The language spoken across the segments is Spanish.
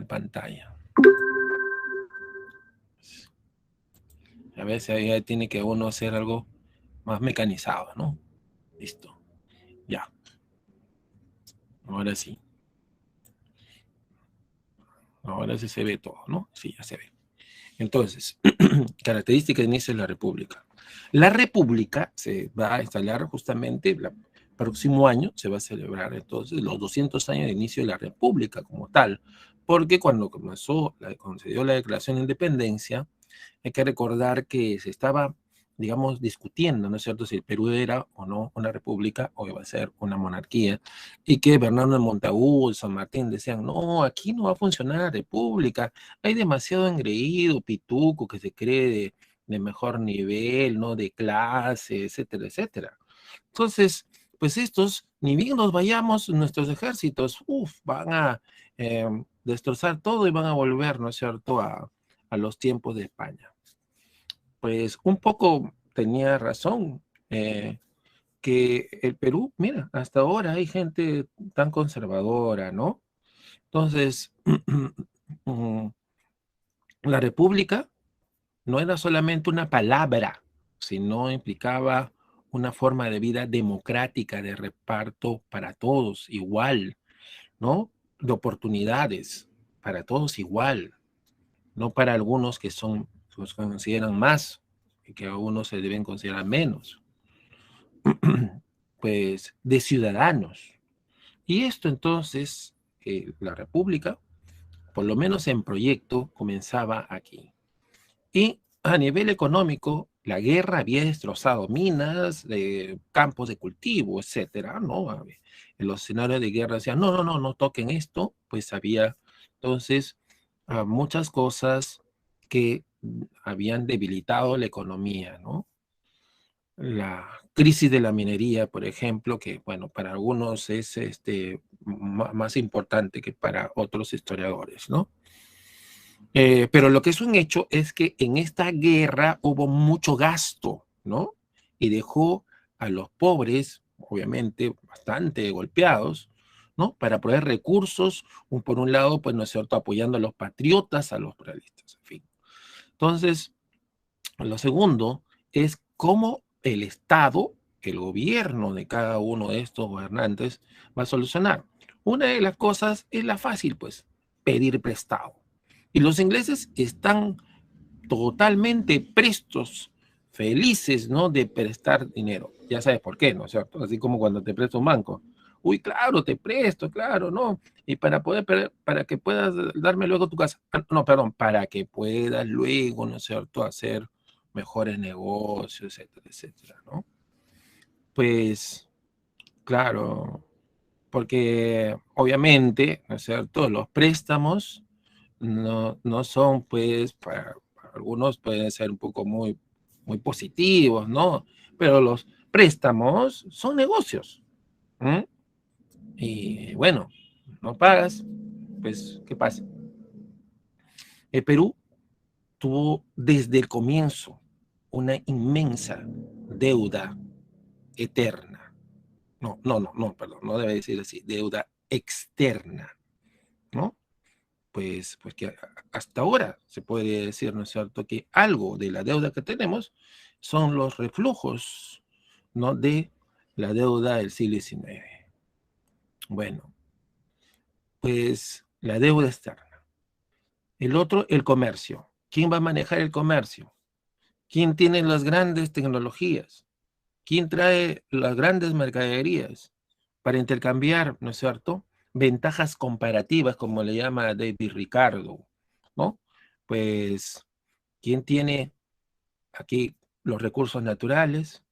pantalla. A veces ahí tiene que uno hacer algo más mecanizado, ¿no? Listo. Ya. Ahora sí. Ahora sí se ve todo, ¿no? Sí, ya se ve. Entonces, características de inicio de la República. La República se va a instalar justamente el próximo año, se va a celebrar entonces los 200 años de inicio de la República como tal, porque cuando cuando se dio la Declaración de Independencia, hay que recordar que se estaba, digamos, discutiendo, ¿no es cierto?, si el Perú era o no una república o iba a ser una monarquía, y que Bernardo de Montagu, San Martín decían, no, aquí no va a funcionar la república, hay demasiado engreído, pituco, que se cree de mejor nivel, ¿no?, de clase, etcétera, etcétera. Entonces, pues estos, ni bien nos vayamos, nuestros ejércitos, van a destrozar todo y van a volver, ¿no es cierto?, a los tiempos de España. Pues un poco tenía razón, que el Perú, mira, hasta ahora hay gente tan conservadora, ¿no? Entonces, la república no era solamente una palabra, sino implicaba una forma de vida democrática, de reparto para todos igual, ¿no? De oportunidades para todos igual, no para algunos que los consideran más y que a unos se deben considerar menos, pues de ciudadanos. Y esto entonces, la República, por lo menos en proyecto, comenzaba aquí. Y a nivel económico, la guerra había destrozado minas, campos de cultivo, etcétera, ¿no? En los escenarios de guerra decían, no, no, no, no toquen esto, pues había entonces muchas cosas que habían debilitado la economía, ¿no? La crisis de la minería, por ejemplo, que, bueno, para algunos es más importante que para otros historiadores, ¿no? Pero lo que es un hecho es que en esta guerra hubo mucho gasto, ¿no? Y dejó a los pobres, obviamente, bastante golpeados, ¿no? Para proveer recursos, por un lado, pues, ¿no es cierto?, apoyando a los patriotas, a los realistas, en fin. Entonces, lo segundo es cómo el Estado, el gobierno de cada uno de estos gobernantes, va a solucionar. Una de las cosas es la fácil, pues, pedir prestado. Y los ingleses están totalmente prestos, felices, ¿no?, de prestar dinero. Ya sabes por qué, ¿no es cierto? Así como cuando te presta un banco. Uy, claro, te presto, claro, ¿no? Y para que puedas darme luego tu casa. No, perdón, para que puedas luego, ¿no es cierto?, hacer mejores negocios, etcétera, etcétera, ¿no? Pues, claro, porque obviamente, ¿no es cierto?, los préstamos no son, pues, para algunos pueden ser un poco muy positivos, ¿no? Pero los préstamos son negocios. ¿Mm? Y bueno, no pagas, pues, ¿qué pasa? El Perú tuvo desde el comienzo una inmensa deuda eterna. No, perdón, no debe decir así, deuda externa, ¿no? Pues que hasta ahora se puede decir, ¿no es cierto?, que algo de la deuda que tenemos son los reflujos, ¿no?, de la deuda del siglo XIX. Bueno, pues la deuda externa. El otro, el comercio. ¿Quién va a manejar el comercio? ¿Quién tiene las grandes tecnologías? ¿Quién trae las grandes mercaderías para intercambiar, ¿no es cierto?, ventajas comparativas, como le llama David Ricardo, ¿no? Pues, ¿quién tiene aquí los recursos naturales,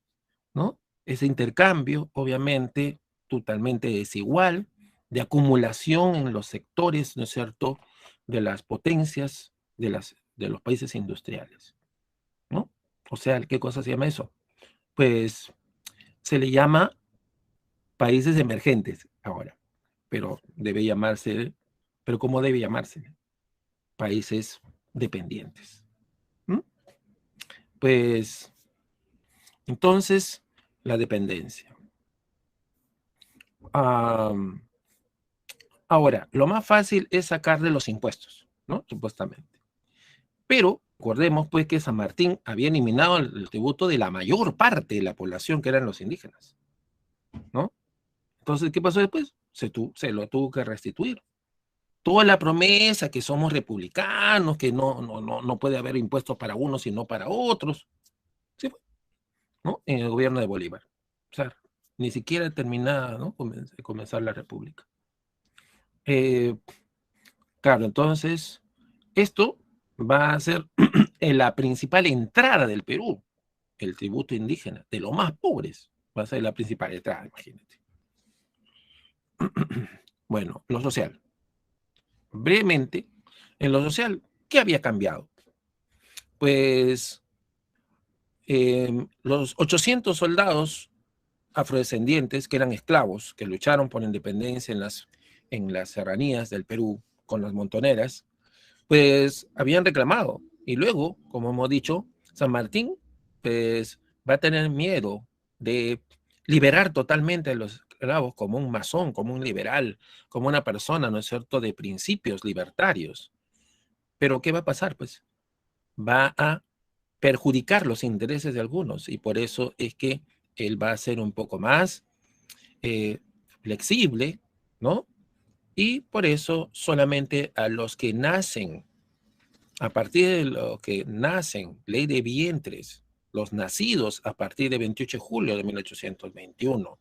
¿no? Ese intercambio, obviamente, totalmente desigual, de acumulación en los sectores, ¿no es cierto?, de las potencias de los países industriales, ¿no? O sea, ¿qué cosa se llama eso? Pues se le llama países emergentes ahora, pero pero ¿cómo debe llamarse? Países dependientes. ¿Mm? Pues entonces, la dependencia. Ahora, lo más fácil es sacarle los impuestos, ¿no? Supuestamente. Pero recordemos pues que San Martín había eliminado el tributo de la mayor parte de la población que eran los indígenas, ¿no? Entonces, ¿qué pasó después? Se lo tuvo que restituir. Toda la promesa que somos republicanos, que no puede haber impuestos para unos y no para otros, sí, ¿no? En el gobierno de Bolívar. O sea, ni siquiera terminada, ¿no? Comenzar la república. Eh, claro, entonces, esto va a ser la principal entrada del Perú, el tributo indígena, de los más pobres, va a ser la principal entrada, imagínate. Bueno, lo social. Brevemente, en lo social, ¿qué había cambiado? Pues los 800 soldados afrodescendientes que eran esclavos, que lucharon por la independencia en las serranías del Perú con las montoneras, pues habían reclamado. Y luego, como hemos dicho, San Martín pues va a tener miedo de liberar totalmente a los esclavos como un masón, como un liberal, como una persona, ¿no es cierto?, de principios libertarios. Pero ¿qué va a pasar? Pues va a perjudicar los intereses de algunos y por eso es que él va a ser un poco más eh, flexible, ¿no? Y por eso solamente a los que nacen, a partir de los que nacen, ley de vientres, los nacidos a partir de 28 de julio de 1821.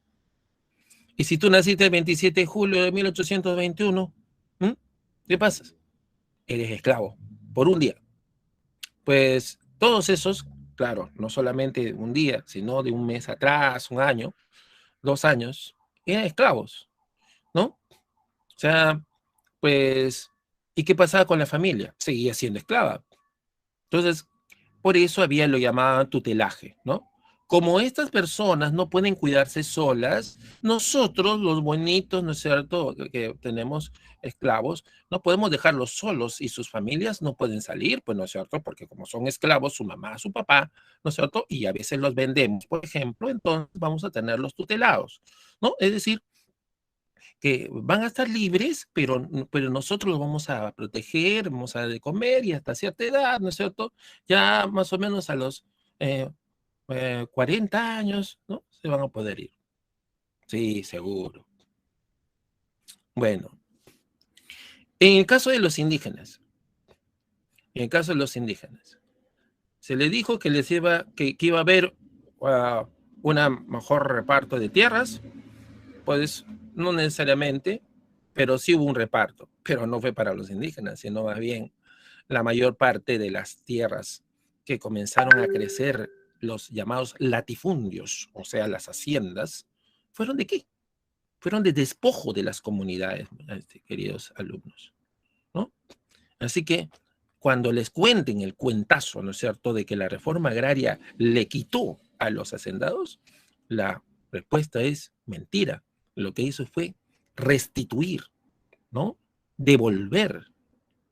Y si tú naciste el 27 de julio de 1821, ¿m? ¿Qué pasa? Eres esclavo por un día. Pues todos esos, claro, no solamente un día, sino de un mes atrás, un año, 2 años, eran esclavos, ¿no? O sea, pues, ¿y qué pasaba con la familia? Seguía siendo esclava. Entonces, por eso había lo llamaban tutelaje, ¿no? Como estas personas no pueden cuidarse solas, nosotros, los bonitos, ¿no es cierto?, que tenemos esclavos, no podemos dejarlos solos y sus familias no pueden salir, pues, ¿no es cierto?, porque como son esclavos, su mamá, su papá, ¿no es cierto?, y a veces los vendemos, por ejemplo, entonces vamos a tenerlos tutelados, ¿no? Es decir, que van a estar libres, pero nosotros los vamos a proteger, vamos a dar de comer y hasta cierta edad, ¿no es cierto? Ya más o menos a los 40 años, ¿no? Se van a poder ir. Sí, seguro. Bueno, en el caso de los indígenas, en el caso de los indígenas, se le dijo que que iba a haber uh, un mejor reparto de tierras, pues no necesariamente, pero sí hubo un reparto, pero no fue para los indígenas, sino más bien la mayor parte de las tierras que comenzaron a crecer, los llamados latifundios, o sea, las haciendas, ¿fueron de qué? Fueron de despojo de las comunidades, queridos alumnos, ¿no? Así que cuando les cuenten el cuentazo, ¿no es cierto?, de que la reforma agraria le quitó a los hacendados, la respuesta es mentira. Lo que hizo fue restituir, ¿no? Devolver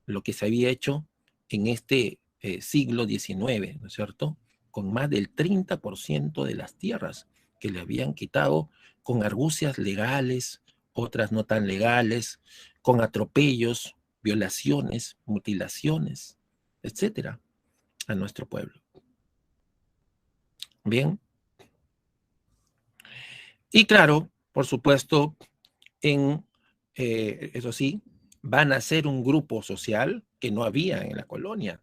lo que se había hecho en este siglo XIX, ¿no es cierto?, con más del 30% de las tierras que le habían quitado con argucias legales, otras no tan legales, con atropellos, violaciones, mutilaciones, etcétera, a nuestro pueblo. Bien. Y claro, por supuesto, eso sí, van a ser un grupo social que no había en la colonia.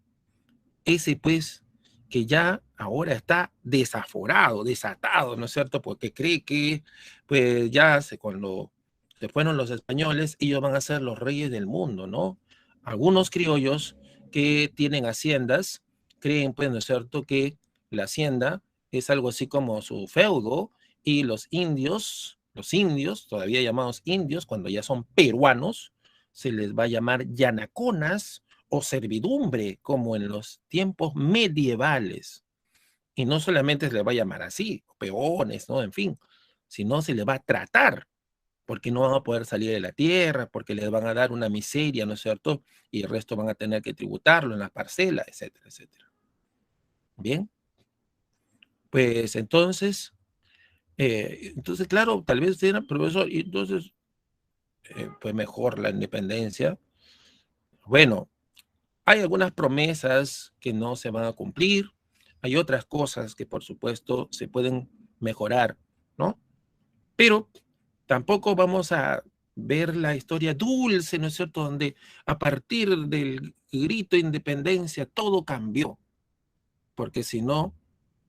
Ese pues que ya ahora está desaforado, desatado, ¿no es cierto? Porque cree que pues ya cuando se fueron los españoles, ellos van a ser los reyes del mundo, ¿no? Algunos criollos que tienen haciendas creen, pues, ¿no es cierto?, que la hacienda es algo así como su feudo y los indios, todavía llamados indios, cuando ya son peruanos, se les va a llamar yanaconas o servidumbre, como en los tiempos medievales. Y no solamente se le va a llamar así, peones, ¿no? En fin, sino se le va a tratar, porque no van a poder salir de la tierra, porque les van a dar una miseria, ¿no es cierto? Y el resto van a tener que tributarlo en las parcelas, etcétera, etcétera. Bien, pues entonces, claro, tal vez usted era profesor, y entonces, fue mejor la independencia. Bueno, hay algunas promesas que no se van a cumplir, hay otras cosas que por supuesto se pueden mejorar, ¿no? Pero tampoco vamos a ver la historia dulce, ¿no es cierto?, donde a partir del grito de independencia todo cambió, porque si no,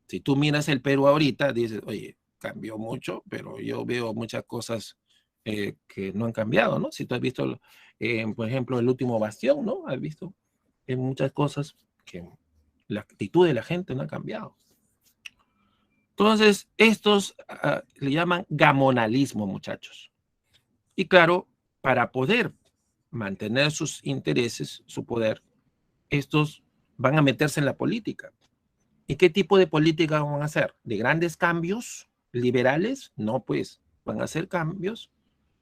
si tú miras el Perú ahorita, dices, oye, cambió mucho, pero yo veo muchas cosas que no han cambiado, ¿no? Si tú has visto, por ejemplo, el último bastión, ¿no? Has visto muchas cosas que la actitud de la gente no ha cambiado. Entonces, estos le llaman gamonalismo, muchachos. Y claro, para poder mantener sus intereses, su poder, estos van a meterse en la política. ¿Y qué tipo de política van a hacer? ¿De grandes cambios liberales? No, pues van a hacer cambios.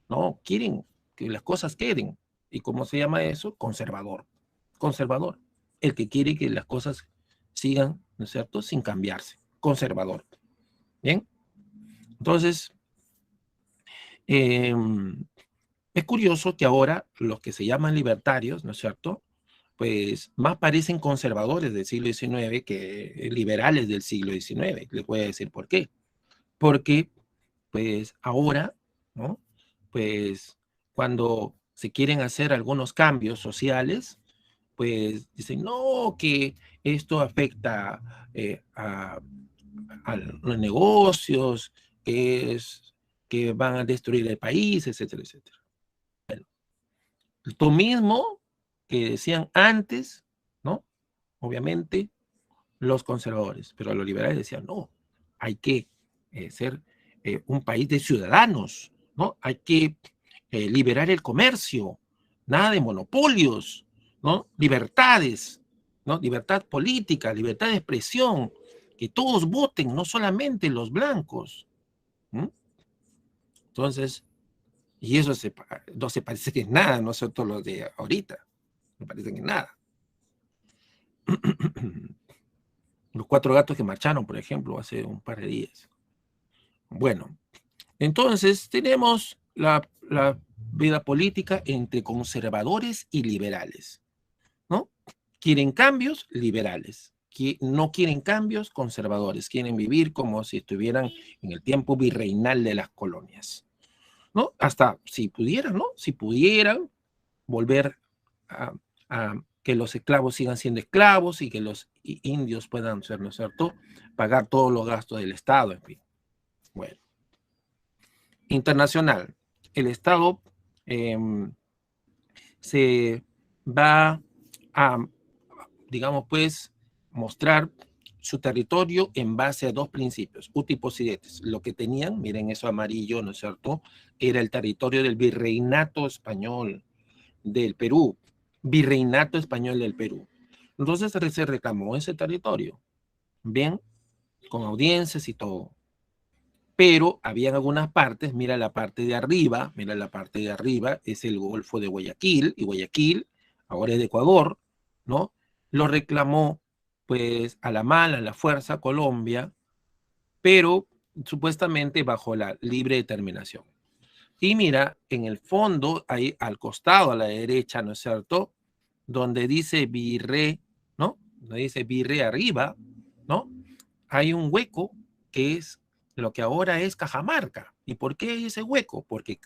No, quieren que las cosas queden. ¿Y cómo se llama eso? Conservador. Conservador. El que quiere que las cosas sigan, ¿no es cierto?, sin cambiarse. Conservador. Bien. Entonces, es curioso que ahora los que se llaman libertarios, ¿no es cierto?, pues más parecen conservadores del siglo XIX que liberales del siglo XIX. Les voy a decir por qué. Porque, pues ahora, ¿no?, pues cuando se quieren hacer algunos cambios sociales, pues dicen, no, que esto afecta a los negocios, que van a destruir el país, etcétera, etcétera. Lo mismo que decían antes, ¿no? Obviamente, los conservadores, pero los liberales decían, no, hay que ser un país de ciudadanos, ¿no? Hay que liberar el comercio, nada de monopolios, ¿no? Libertades, ¿no? Libertad política, libertad de expresión, que todos voten, no solamente los blancos. ¿Mm? Entonces, y eso no se parece que en nada, no son todos los de ahorita, no parecen en nada. Los 4 gatos que marcharon, por ejemplo, hace un par de días. Bueno, entonces tenemos la vida política entre conservadores y liberales, ¿no? Quieren cambios, liberales. No quieren cambios, conservadores. Quieren vivir como si estuvieran en el tiempo virreinal de las colonias, ¿no? Hasta si pudieran, ¿no? Si pudieran volver a, que los esclavos sigan siendo esclavos y que los indios puedan ser, ¿no es cierto?, pagar todos los gastos del Estado, en fin. Bueno. Internacional. El Estado se va a, digamos, pues, mostrar su territorio en base a 2 principios, uti possidetis. Lo que tenían, miren eso amarillo, ¿no es cierto?, era el territorio del virreinato español del Perú, virreinato español del Perú. Entonces se reclamó ese territorio, bien, con audiencias y todo. Pero había algunas partes, mira la parte de arriba, es el Golfo de Guayaquil, y Guayaquil ahora es de Ecuador, ¿no? Lo reclamó, pues, a la mala, a la fuerza, Colombia, pero supuestamente bajo la libre determinación. Y mira, en el fondo, ahí al costado, a la derecha, ¿no es cierto?, donde dice Virrey, ¿no?, donde dice Virrey arriba, ¿no?, hay un hueco que es lo que ahora es Cajamarca. ¿Y por qué ese hueco? Porque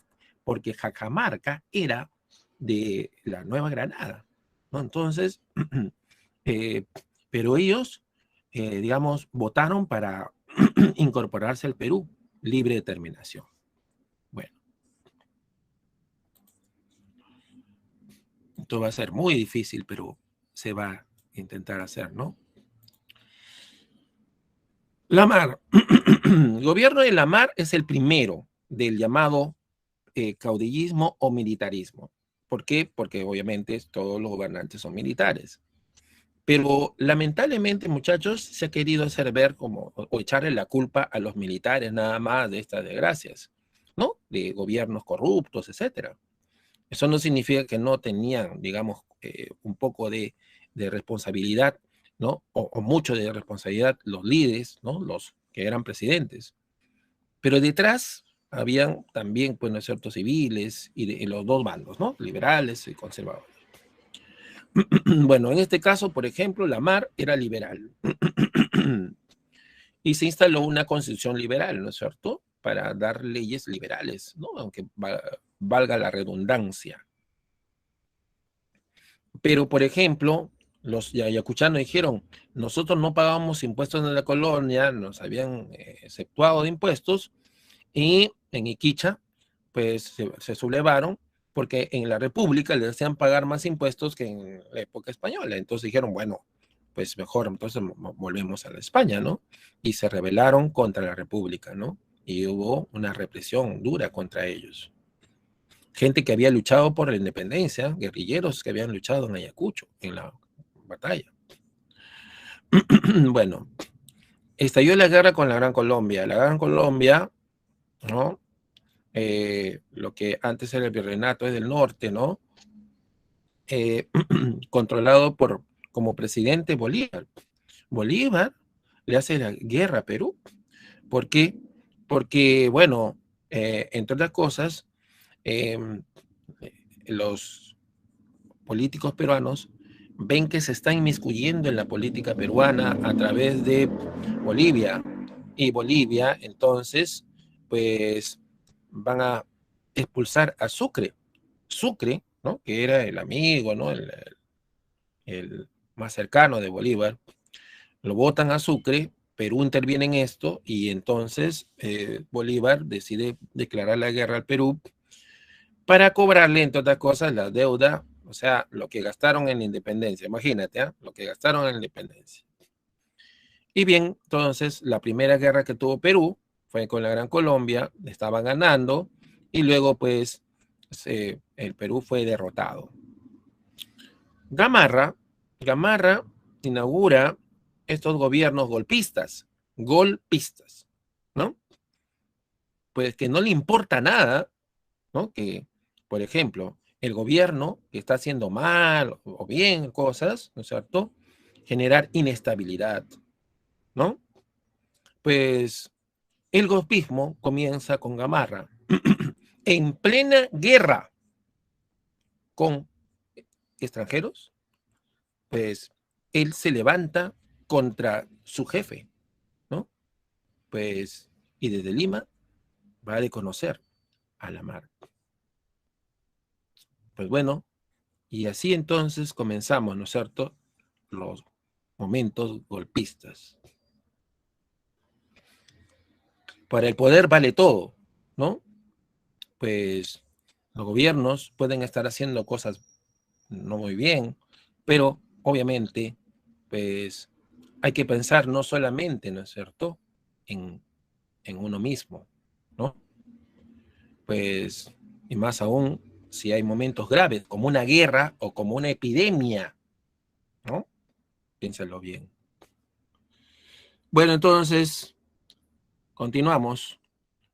Cajamarca era de la Nueva Granada, ¿no? Entonces, pero ellos, digamos, votaron para incorporarse al Perú, libre determinación. Bueno, esto va a ser muy difícil, pero se va a intentar hacer, ¿no? La Mar. El gobierno de la Mar es el primero del llamado caudillismo o militarismo. ¿Por qué? Porque obviamente todos los gobernantes son militares. Pero lamentablemente, muchachos, se ha querido hacer ver como, o echarle la culpa a los militares nada más de estas desgracias, ¿no? De gobiernos corruptos, etcétera. Eso no significa que no tenían, digamos, un poco de responsabilidad, ¿no? O mucho de responsabilidad los líderes, ¿no?, los que eran presidentes. Pero detrás habían también, pues, ¿no es cierto?, civiles y los dos bandos, ¿no?, liberales y conservadores. Bueno, en este caso, por ejemplo, la MAR era liberal y se instaló una constitución liberal, ¿no es cierto?, para dar leyes liberales, ¿no?, aunque valga la redundancia. Pero, por ejemplo, los ayacuchanos dijeron, nosotros no pagábamos impuestos en la colonia, nos habían exceptuado de impuestos, y en Iquicha, pues se sublevaron, porque en la República les hacían pagar más impuestos que en la época española. Entonces dijeron, bueno, pues mejor, entonces volvemos a la España, ¿no? Y se rebelaron contra la República, ¿no? Y hubo una represión dura contra ellos. Gente que había luchado por la independencia, guerrilleros que habían luchado en Ayacucho, en la batalla. Bueno, estalló la guerra con la Gran Colombia. La Gran Colombia, ¿no?, lo que antes era el Virreinato del Norte, ¿no?, controlado como presidente Bolívar. Bolívar le hace la guerra a Perú. ¿Por qué? Porque, bueno, entre otras cosas, los políticos peruanos ven que se está inmiscuyendo en la política peruana a través de Bolivia. Y Bolivia, entonces, pues van a expulsar a Sucre. Sucre, ¿no?, que era el amigo, ¿no?, el más cercano de Bolívar, lo botan a Sucre, Perú interviene en esto y entonces Bolívar decide declarar la guerra al Perú para cobrarle, entre otras cosas, la deuda, o sea, lo que gastaron en la independencia. Imagínate, ¿eh?, lo que gastaron en la independencia. Y bien, entonces, la primera guerra que tuvo Perú fue con la Gran Colombia, estaban ganando, y luego, pues, el Perú fue derrotado. Gamarra inaugura estos gobiernos golpistas, ¿no? Pues que no le importa nada, ¿no?, que, por ejemplo, el gobierno que está haciendo mal o bien cosas, ¿no es cierto?, generar inestabilidad, ¿no? Pues el golpismo comienza con Gamarra, en plena guerra con extranjeros, pues él se levanta contra su jefe, ¿no? Pues, y desde Lima va a reconocer a la MAR. Pues bueno, y así entonces comenzamos, ¿no es cierto?, los momentos golpistas. Para el poder vale todo, ¿no? Pues los gobiernos pueden estar haciendo cosas no muy bien, pero obviamente, pues hay que pensar no solamente, ¿no es cierto?, en uno mismo, ¿no? Pues, y más aún si hay momentos graves, como una guerra o como una epidemia, ¿no? Piénsalo bien. Bueno, entonces, continuamos.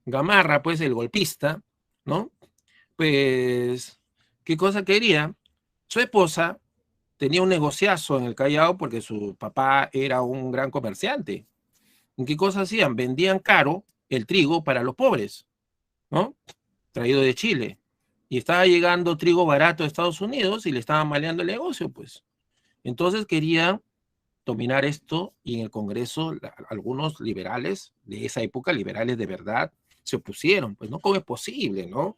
Gamarra, pues, el golpista, ¿no? Pues, ¿qué cosa quería? Su esposa tenía un negociazo en el Callao porque su papá era un gran comerciante. ¿Qué cosa hacían? Vendían caro el trigo para los pobres, ¿no?, traído de Chile. Y estaba llegando trigo barato a Estados Unidos y le estaban maleando el negocio, pues. Entonces querían dominar esto y en el Congreso algunos liberales de esa época, liberales de verdad, se opusieron. Pues no, ¿cómo es posible, no?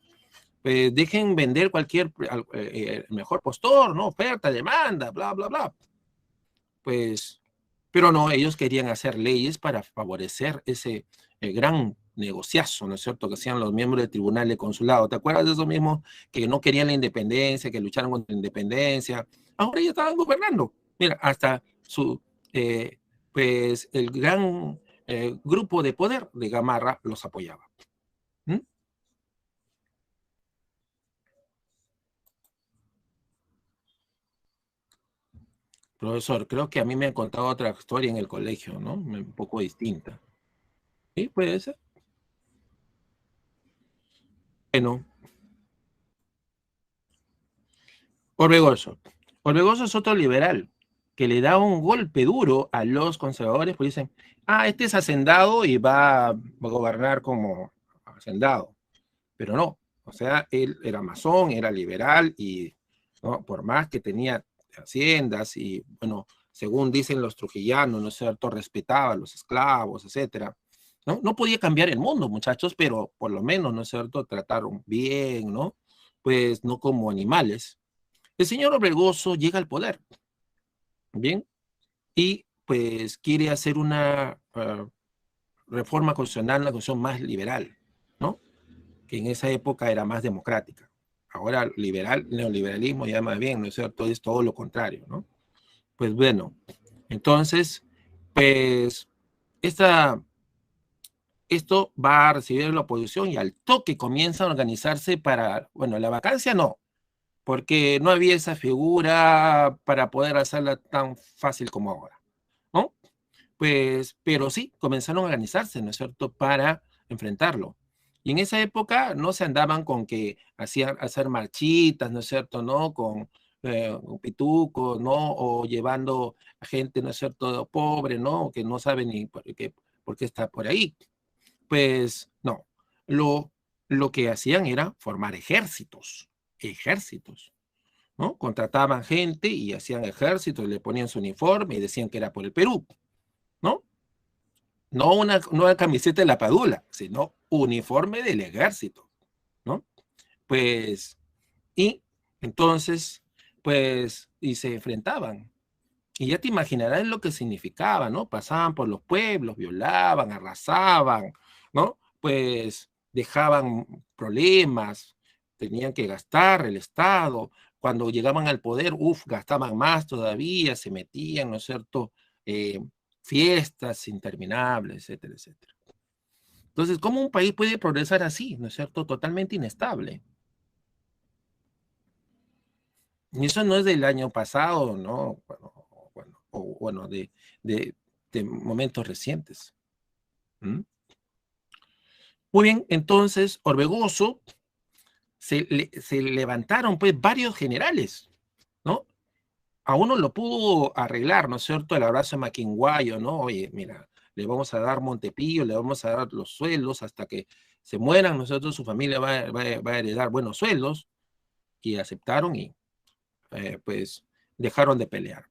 Pues dejen vender cualquier mejor postor, ¿no? Oferta, demanda, bla, bla, bla. Pues, pero no, ellos querían hacer leyes para favorecer ese gran negociazo, ¿no es cierto?, que hacían los miembros del tribunal de consulado. ¿Te acuerdas de eso mismo? Que no querían la independencia, que lucharon contra la independencia. Ahora ya estaban gobernando. Mira, hasta pues el gran grupo de poder de Gamarra los apoyaba. ¿Mm? Profesor, creo que a mí me han contado otra historia en el colegio, ¿no? Un poco distinta. Sí, puede ser. Bueno, Orbegoso. Orbegoso es otro liberal que le da un golpe duro a los conservadores, pues dicen, este es hacendado y va a gobernar como hacendado. pero no, o sea, él era masón, era liberal y, ¿no?, por más que tenía haciendas y, bueno, según dicen los trujillanos, ¿no es cierto?, respetaba a los esclavos, etcétera, ¿no? No podía cambiar el mundo, muchachos, pero por lo menos, ¿no es cierto?, trataron bien, ¿no? Pues no como animales. El señor Orbegoso llega al poder, ¿bien? Y pues quiere hacer una reforma constitucional, una constitución más liberal, ¿no? Que en esa época era más democrática. Ahora liberal, neoliberalismo ya más bien, ¿no es cierto? Es todo lo contrario, ¿no? Pues bueno, entonces, pues esto va a recibir la oposición y al toque comienzan a organizarse para, bueno, la vacancia no, porque no había esa figura para poder hacerla tan fácil como ahora, ¿no? Pues, pero sí, comenzaron a organizarse, ¿no es cierto?, para enfrentarlo. Y en esa época no se andaban con que hacer marchitas, ¿no es cierto?, ¿no? Con pitucos, ¿no? O llevando a gente, ¿no es cierto?, pobre, ¿no? Que no sabe ni por qué está por ahí. Pues no, lo que hacían era formar ejércitos, ¿no? Contrataban gente y hacían ejércitos, le ponían su uniforme y decían que era por el Perú, ¿no? No una camiseta de la Padula, sino uniforme del ejército, ¿no? Pues, y entonces, pues, y se enfrentaban. Y ya te imaginarás lo que significaba, ¿no? Pasaban por los pueblos, violaban, arrasaban, ¿no? Pues dejaban problemas, tenían que gastar el Estado. Cuando llegaban al poder, gastaban más todavía, se metían, ¿no es cierto? Eh, Fiestas interminables, etcétera, etcétera. Entonces, ¿cómo un país puede progresar así, ¿no es cierto? Totalmente inestable. Y eso no es del año pasado, ¿no? Bueno, de, de momentos recientes. ¿Mm? Muy bien, entonces Orbegoso se levantaron pues varios generales, ¿no? A uno lo pudo arreglar, ¿no es cierto?, el abrazo de Maquinguayo, ¿no? Oye, mira, le vamos a dar Montepío, le vamos a dar los sueldos hasta que se mueran, nosotros, su familia va a heredar buenos sueldos, y aceptaron y pues dejaron de pelear.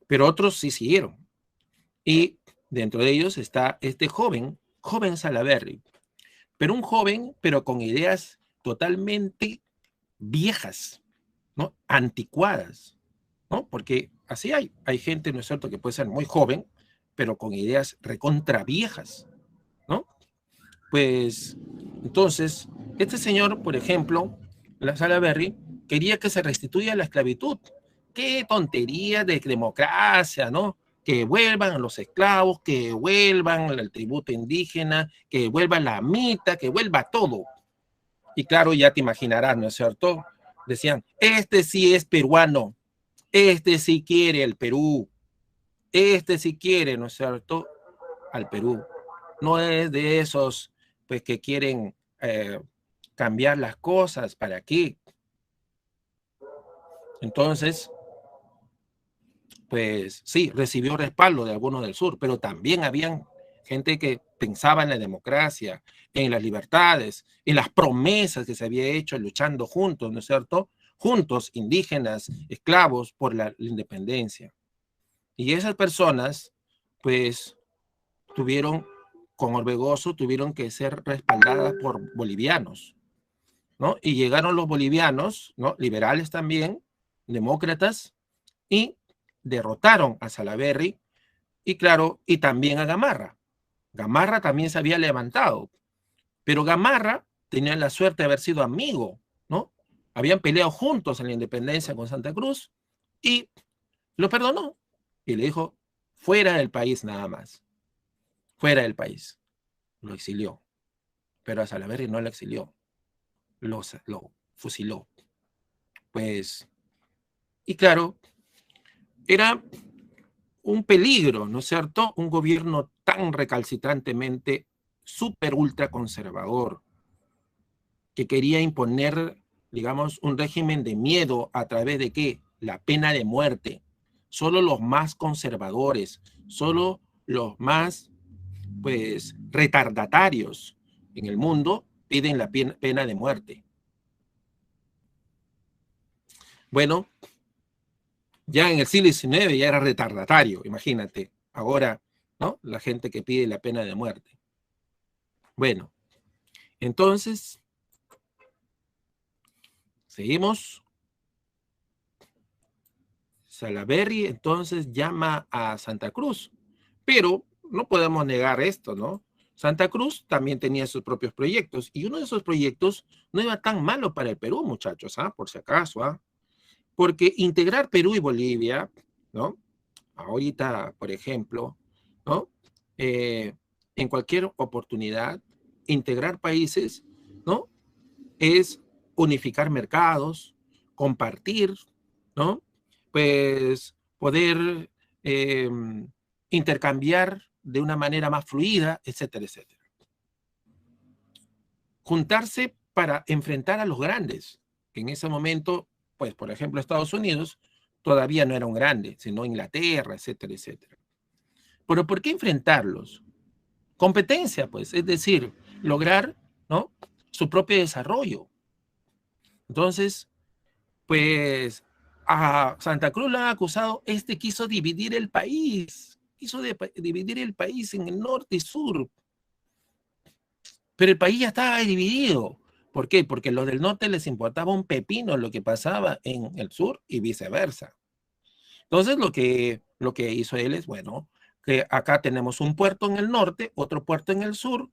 Pero otros sí siguieron. Y dentro de ellos está este joven Salaverry, pero un joven, pero con ideas totalmente viejas, ¿no? Anticuadas, ¿no? Porque así hay gente, ¿no es cierto?, que puede ser muy joven, pero con ideas recontra viejas, ¿no? Pues, entonces, este señor, por ejemplo, la Salaverry, quería que se restituya la esclavitud. Qué tontería de democracia, ¿no? Que vuelvan los esclavos, que vuelvan el tributo indígena, que vuelva la mita, que vuelva todo. Y claro, ya te imaginarás, ¿no es cierto? Decían, este sí es peruano, este sí quiere el Perú, este sí quiere, ¿no es cierto?, al Perú. No es de esos, pues, que quieren cambiar las cosas. ¿Para qué? Entonces, pues sí, recibió respaldo de algunos del sur, pero también habían gente que pensaba en la democracia, en las libertades, en las promesas que se había hecho luchando juntos, ¿no es cierto? Juntos, indígenas, esclavos, por la independencia. Y esas personas, pues, con Orbegoso, tuvieron que ser respaldadas por bolivianos, ¿no? Y llegaron los bolivianos, ¿no?, liberales también, demócratas, y derrotaron a Salaverry, y claro, y también a Gamarra. Gamarra también se había levantado, pero Gamarra tenía la suerte de haber sido amigo, ¿no? Habían peleado juntos en la independencia con Santa Cruz, y lo perdonó, y le dijo, fuera del país nada más, fuera del país. Lo exilió, pero a Salaverry no lo exilió, lo fusiló. Pues, y claro, era un peligro, ¿no es cierto?, un gobierno tan recalcitrantemente súper ultra conservador, que quería imponer, digamos, un régimen de miedo a través de ¿qué? La pena de muerte. Solo los más conservadores, solo los más, pues, retardatarios en el mundo piden la pena de muerte. Bueno, ya en el siglo XIX ya era retardatario, imagínate. Ahora, ¿no? La gente que pide la pena de muerte. Bueno, entonces, seguimos. Salaverry entonces llama a Santa Cruz, pero no podemos negar esto, ¿no? Santa Cruz también tenía sus propios proyectos y uno de esos proyectos no iba tan malo para el Perú, muchachos, ¿ah? Por si acaso, ¿ah? Porque integrar Perú y Bolivia, ¿no? Ahorita, por ejemplo, ¿no? En cualquier oportunidad, integrar países, ¿no? Es unificar mercados, compartir, ¿no? Pues poder eh, intercambiar de una manera más fluida, etcétera, etcétera. Juntarse para enfrentar a los grandes, que en ese momento, pues por ejemplo Estados Unidos todavía no era un grande, sino Inglaterra, etcétera, etcétera. Pero ¿por qué enfrentarlos? Competencia, pues, es decir, lograr, ¿no? Su propio desarrollo. Entonces, pues a Santa Cruz lo han acusado, quiso dividir el país, dividir el país en el norte y sur, pero el país ya estaba dividido. ¿Por qué? Porque a los del norte les importaba un pepino lo que pasaba en el sur y viceversa. Entonces lo que hizo él es, bueno, que acá tenemos un puerto en el norte, otro puerto en el sur,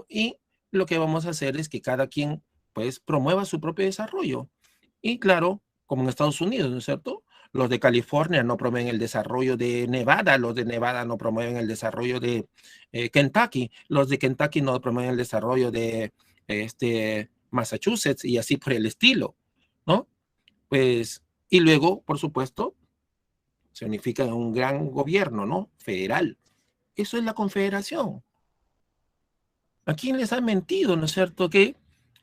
y lo que vamos a hacer es que cada quien pues promueva su propio desarrollo. Y claro, como en Estados Unidos, ¿no es cierto? Los de California no promueven el desarrollo de Nevada, los de Nevada no promueven el desarrollo de Kentucky, los de Kentucky no promueven el desarrollo de Massachusetts y así por el estilo, ¿no? Pues, y luego, por supuesto, se unifica en un gran gobierno, ¿no? Federal. Eso es la confederación. ¿A quién les ha mentido, no es cierto? Que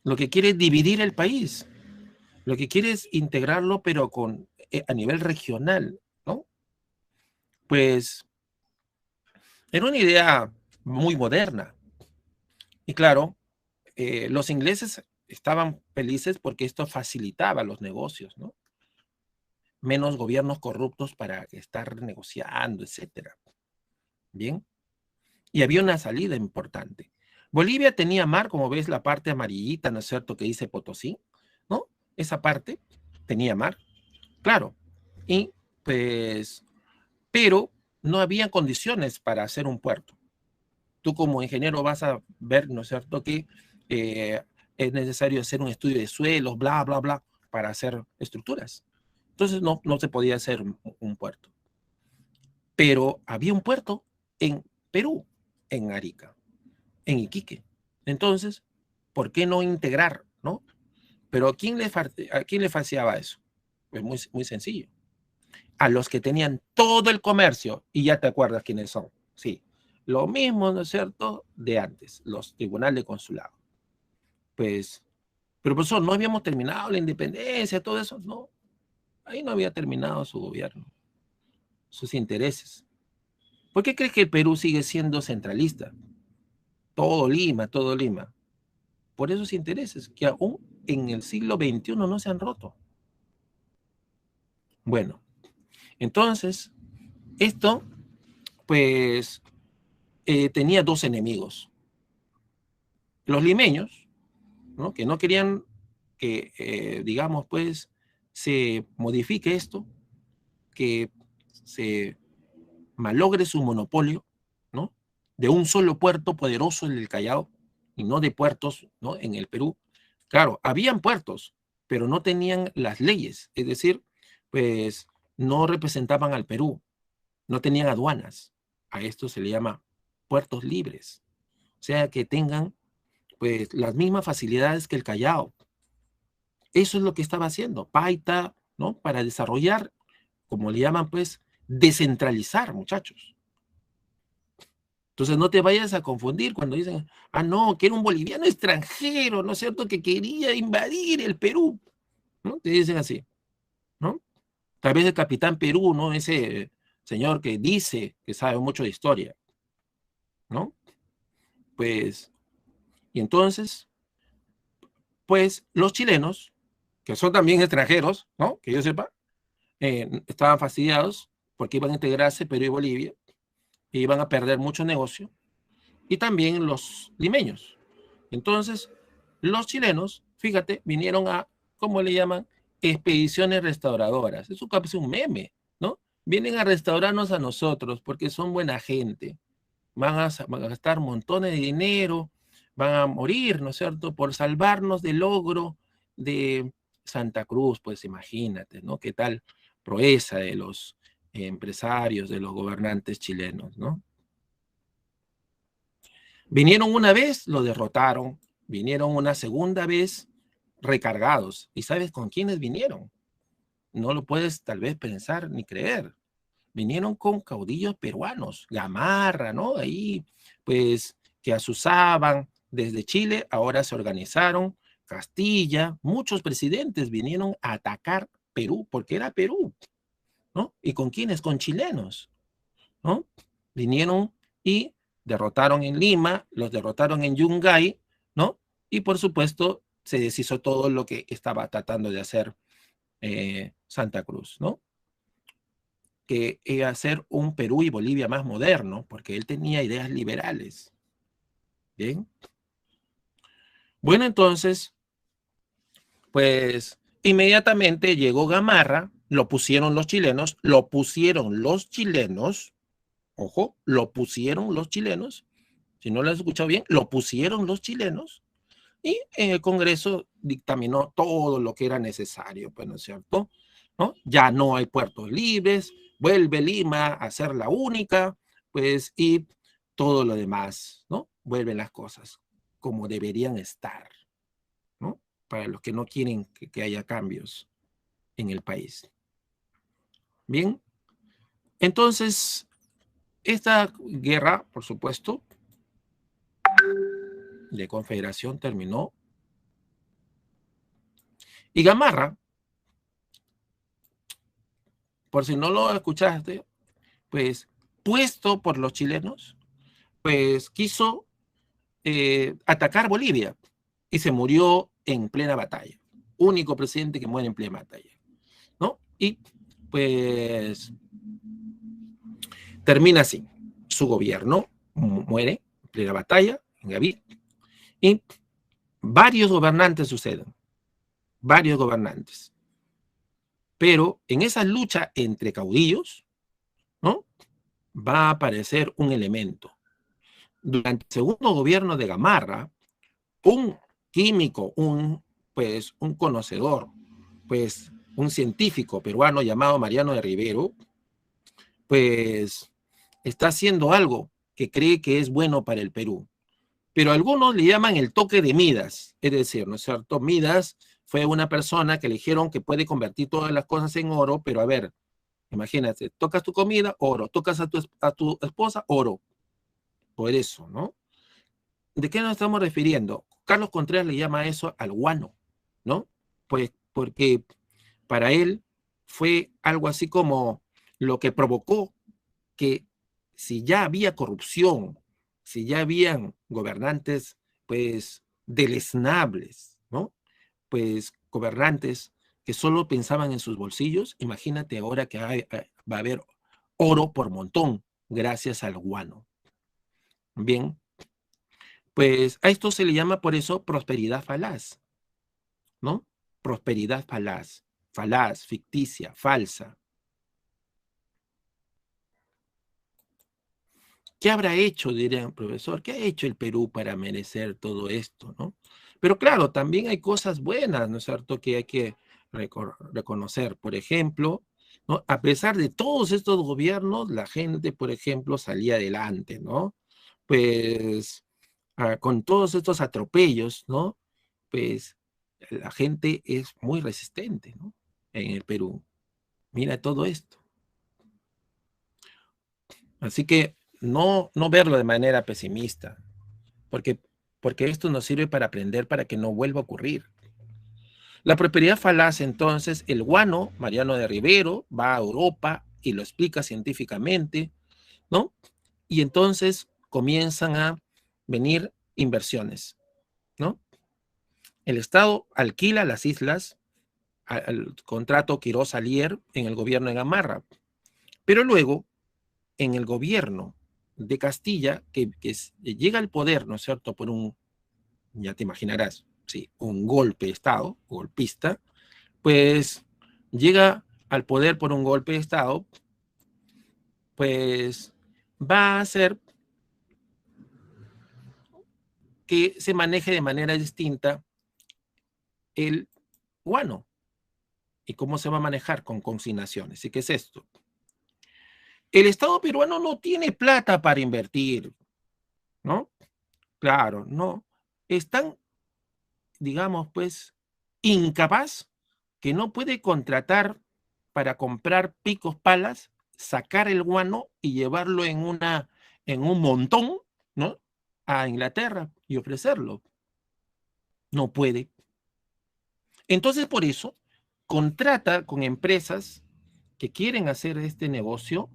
lo que quiere es dividir el país. Lo que quiere es integrarlo, pero a nivel regional, ¿no? Pues era una idea muy moderna. Y claro, los ingleses estaban felices porque esto facilitaba los negocios, ¿no? Menos gobiernos corruptos para estar negociando, etcétera. Bien. Y había una salida importante. Bolivia tenía mar, como ves, la parte amarillita, ¿no es cierto?, que dice Potosí, ¿no? Esa parte tenía mar, claro. Y pues, pero no había condiciones para hacer un puerto. Tú como ingeniero vas a ver, ¿no es cierto?, que es necesario hacer un estudio de suelos, bla, bla, bla, para hacer estructuras. Entonces no se podía hacer un puerto. Pero había un puerto en Perú, en Arica, en Iquique. Entonces, ¿por qué no integrar, no? Pero ¿a quién le faciaba eso? Pues muy, muy sencillo. A los que tenían todo el comercio, y ya te acuerdas quiénes son. Sí, lo mismo, ¿no es cierto?, de antes, los tribunales de consulado. Pues, pero profesor, no habíamos terminado la independencia, todo eso, no. Ahí no había terminado su gobierno, sus intereses. ¿Por qué crees que el Perú sigue siendo centralista? Todo Lima, todo Lima. Por esos intereses que aún en el siglo XXI no se han roto. Bueno, entonces, esto, pues, tenía dos enemigos. Los limeños, ¿no?, que no querían que, digamos, pues, se modifique esto, que se malogre su monopolio, ¿no?, de un solo puerto poderoso en el Callao y no de puertos, ¿no?, en el Perú. Claro, habían puertos, pero no tenían las leyes, es decir, pues no representaban al Perú, no tenían aduanas. A esto se le llama puertos libres, o sea, que tengan pues las mismas facilidades que el Callao. Eso es lo que estaba haciendo Paita, ¿no?, para desarrollar, como le llaman, pues, descentralizar, muchachos. Entonces no te vayas a confundir cuando dicen, ah, no, que era un boliviano extranjero, ¿no es cierto?, que quería invadir el Perú, ¿no? Te dicen así, ¿no? Tal vez el capitán Perú, ¿no?, ese señor que dice que sabe mucho de historia, ¿no? Pues, y entonces, pues los chilenos, que son también extranjeros, ¿no? Que yo sepa, estaban fastidiados porque iban a integrarse Perú y Bolivia y iban a perder mucho negocio, y también los limeños. Entonces, los chilenos, fíjate, vinieron a, ¿cómo le llaman? Expediciones restauradoras. Eso casi un meme, ¿no? Vienen a restaurarnos a nosotros porque son buena gente. Van a gastar montones de dinero, van a morir, ¿no es cierto?, por salvarnos del logro de Santa Cruz. Pues imagínate, ¿no? Qué tal proeza de los empresarios, de los gobernantes chilenos, ¿no? Vinieron una vez, lo derrotaron. Vinieron una segunda vez recargados. ¿Y sabes con quiénes vinieron? No lo puedes tal vez pensar ni creer. Vinieron con caudillos peruanos, Gamarra, ¿no? Ahí, pues, que asusaban desde Chile, ahora se organizaron. Castilla, muchos presidentes vinieron a atacar Perú, porque era Perú, ¿no? ¿Y con quiénes? Con chilenos, ¿no? Vinieron y derrotaron en Lima, los derrotaron en Yungay, ¿no? Y por supuesto se deshizo todo lo que estaba tratando de hacer Santa Cruz, ¿no? Que iba a ser un Perú y Bolivia más moderno, porque él tenía ideas liberales. Bien. Bueno, entonces, pues inmediatamente llegó Gamarra, lo pusieron los chilenos, ojo, lo pusieron los chilenos, si no lo has escuchado bien, lo pusieron los chilenos, y en el Congreso dictaminó todo lo que era necesario, pues, ¿no es cierto? ¿No? Ya no hay puertos libres, vuelve Lima a ser la única, pues, y todo lo demás, ¿no? Vuelven las cosas como deberían estar, ¿no? Para los que no quieren que haya cambios en el país. Bien, entonces, esta guerra, por supuesto, de confederación terminó, y Gamarra, por si no lo escuchaste, pues, puesto por los chilenos, pues quiso atacar Bolivia y se murió en plena batalla. Único presidente que muere en plena batalla, ¿no? Y pues termina así. Su gobierno muere en plena batalla, en Gaví, y varios gobernantes suceden, varios gobernantes. Pero en esa lucha entre caudillos, ¿no? Va a aparecer un elemento. Durante el segundo gobierno de Gamarra, un químico, pues, un conocedor, pues, un científico peruano llamado Mariano de Rivero, pues, está haciendo algo que cree que es bueno para el Perú. Pero algunos le llaman el toque de Midas, es decir, ¿no es cierto? Midas fue una persona que le dijeron que puede convertir todas las cosas en oro, pero a ver, imagínate, tocas tu comida, oro, tocas a tu esposa, oro. Por eso, ¿no? ¿De qué nos estamos refiriendo? Carlos Contreras le llama eso al guano, ¿no? Pues porque para él fue algo así como lo que provocó que, si ya había corrupción, si ya habían gobernantes, pues, deleznables, ¿no? Pues gobernantes que solo pensaban en sus bolsillos, imagínate ahora que va a haber oro por montón gracias al guano. Bien, pues a esto se le llama por eso prosperidad falaz, ¿no? Prosperidad falaz, ficticia, falsa. ¿Qué habrá hecho, diría el profesor? ¿Qué ha hecho el Perú para merecer todo esto, no? Pero claro, también hay cosas buenas, ¿no es cierto?, que hay que reconocer. Por ejemplo, ¿no? A pesar de todos estos gobiernos, la gente, por ejemplo, salía adelante, ¿no? Pues con todos estos atropellos, ¿no? Pues la gente es muy resistente, ¿no? En el Perú. Mira todo esto. Así que no verlo de manera pesimista, porque, porque esto nos sirve para aprender para que no vuelva a ocurrir. La prosperidad falaz, entonces, el guano, Mariano de Rivero, va a Europa y lo explica científicamente, ¿no? Y entonces comienzan a venir inversiones, ¿no? El Estado alquila las islas al contrato Quirós-Alier en el gobierno de Gamarra. Pero luego, en el gobierno de Castilla, que llega al poder, ¿no es cierto?, por un, ya te imaginarás, sí, un golpe de Estado, golpista, pues llega al poder por un golpe de Estado, pues va a hacer que se maneje de manera distinta el guano. ¿Y cómo se va a manejar? Con consignaciones. ¿Y qué es esto? El Estado peruano no tiene plata para invertir, ¿no? Claro, no. Están, digamos, pues, incapaz, que no puede contratar para comprar picos, palas, sacar el guano y llevarlo en un montón, ¿no?, a Inglaterra y ofrecerlo. No puede. Entonces, por eso, contrata con empresas que quieren hacer este negocio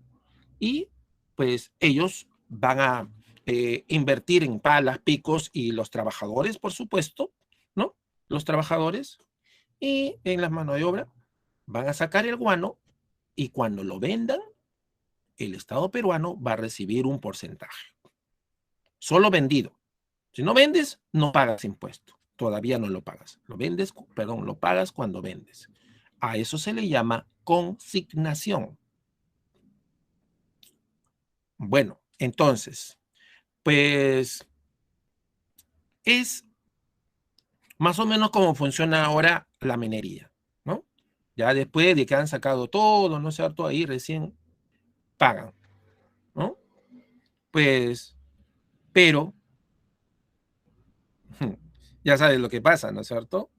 y pues ellos van a invertir en palas, picos y los trabajadores, por supuesto, ¿no? Los trabajadores y en las manos de obra van a sacar el guano y cuando lo vendan, el Estado peruano va a recibir un porcentaje. Solo vendido. Si no vendes, no pagas impuesto. Todavía no lo pagas. Lo vendes, perdón, lo pagas cuando vendes. A eso se le llama consignación. Bueno, entonces, pues es más o menos como funciona ahora la minería, ¿no? Ya después de que han sacado todo, ¿no es cierto? Ahí recién pagan, ¿no? Pues, pero, ya sabes lo que pasa, ¿no es cierto?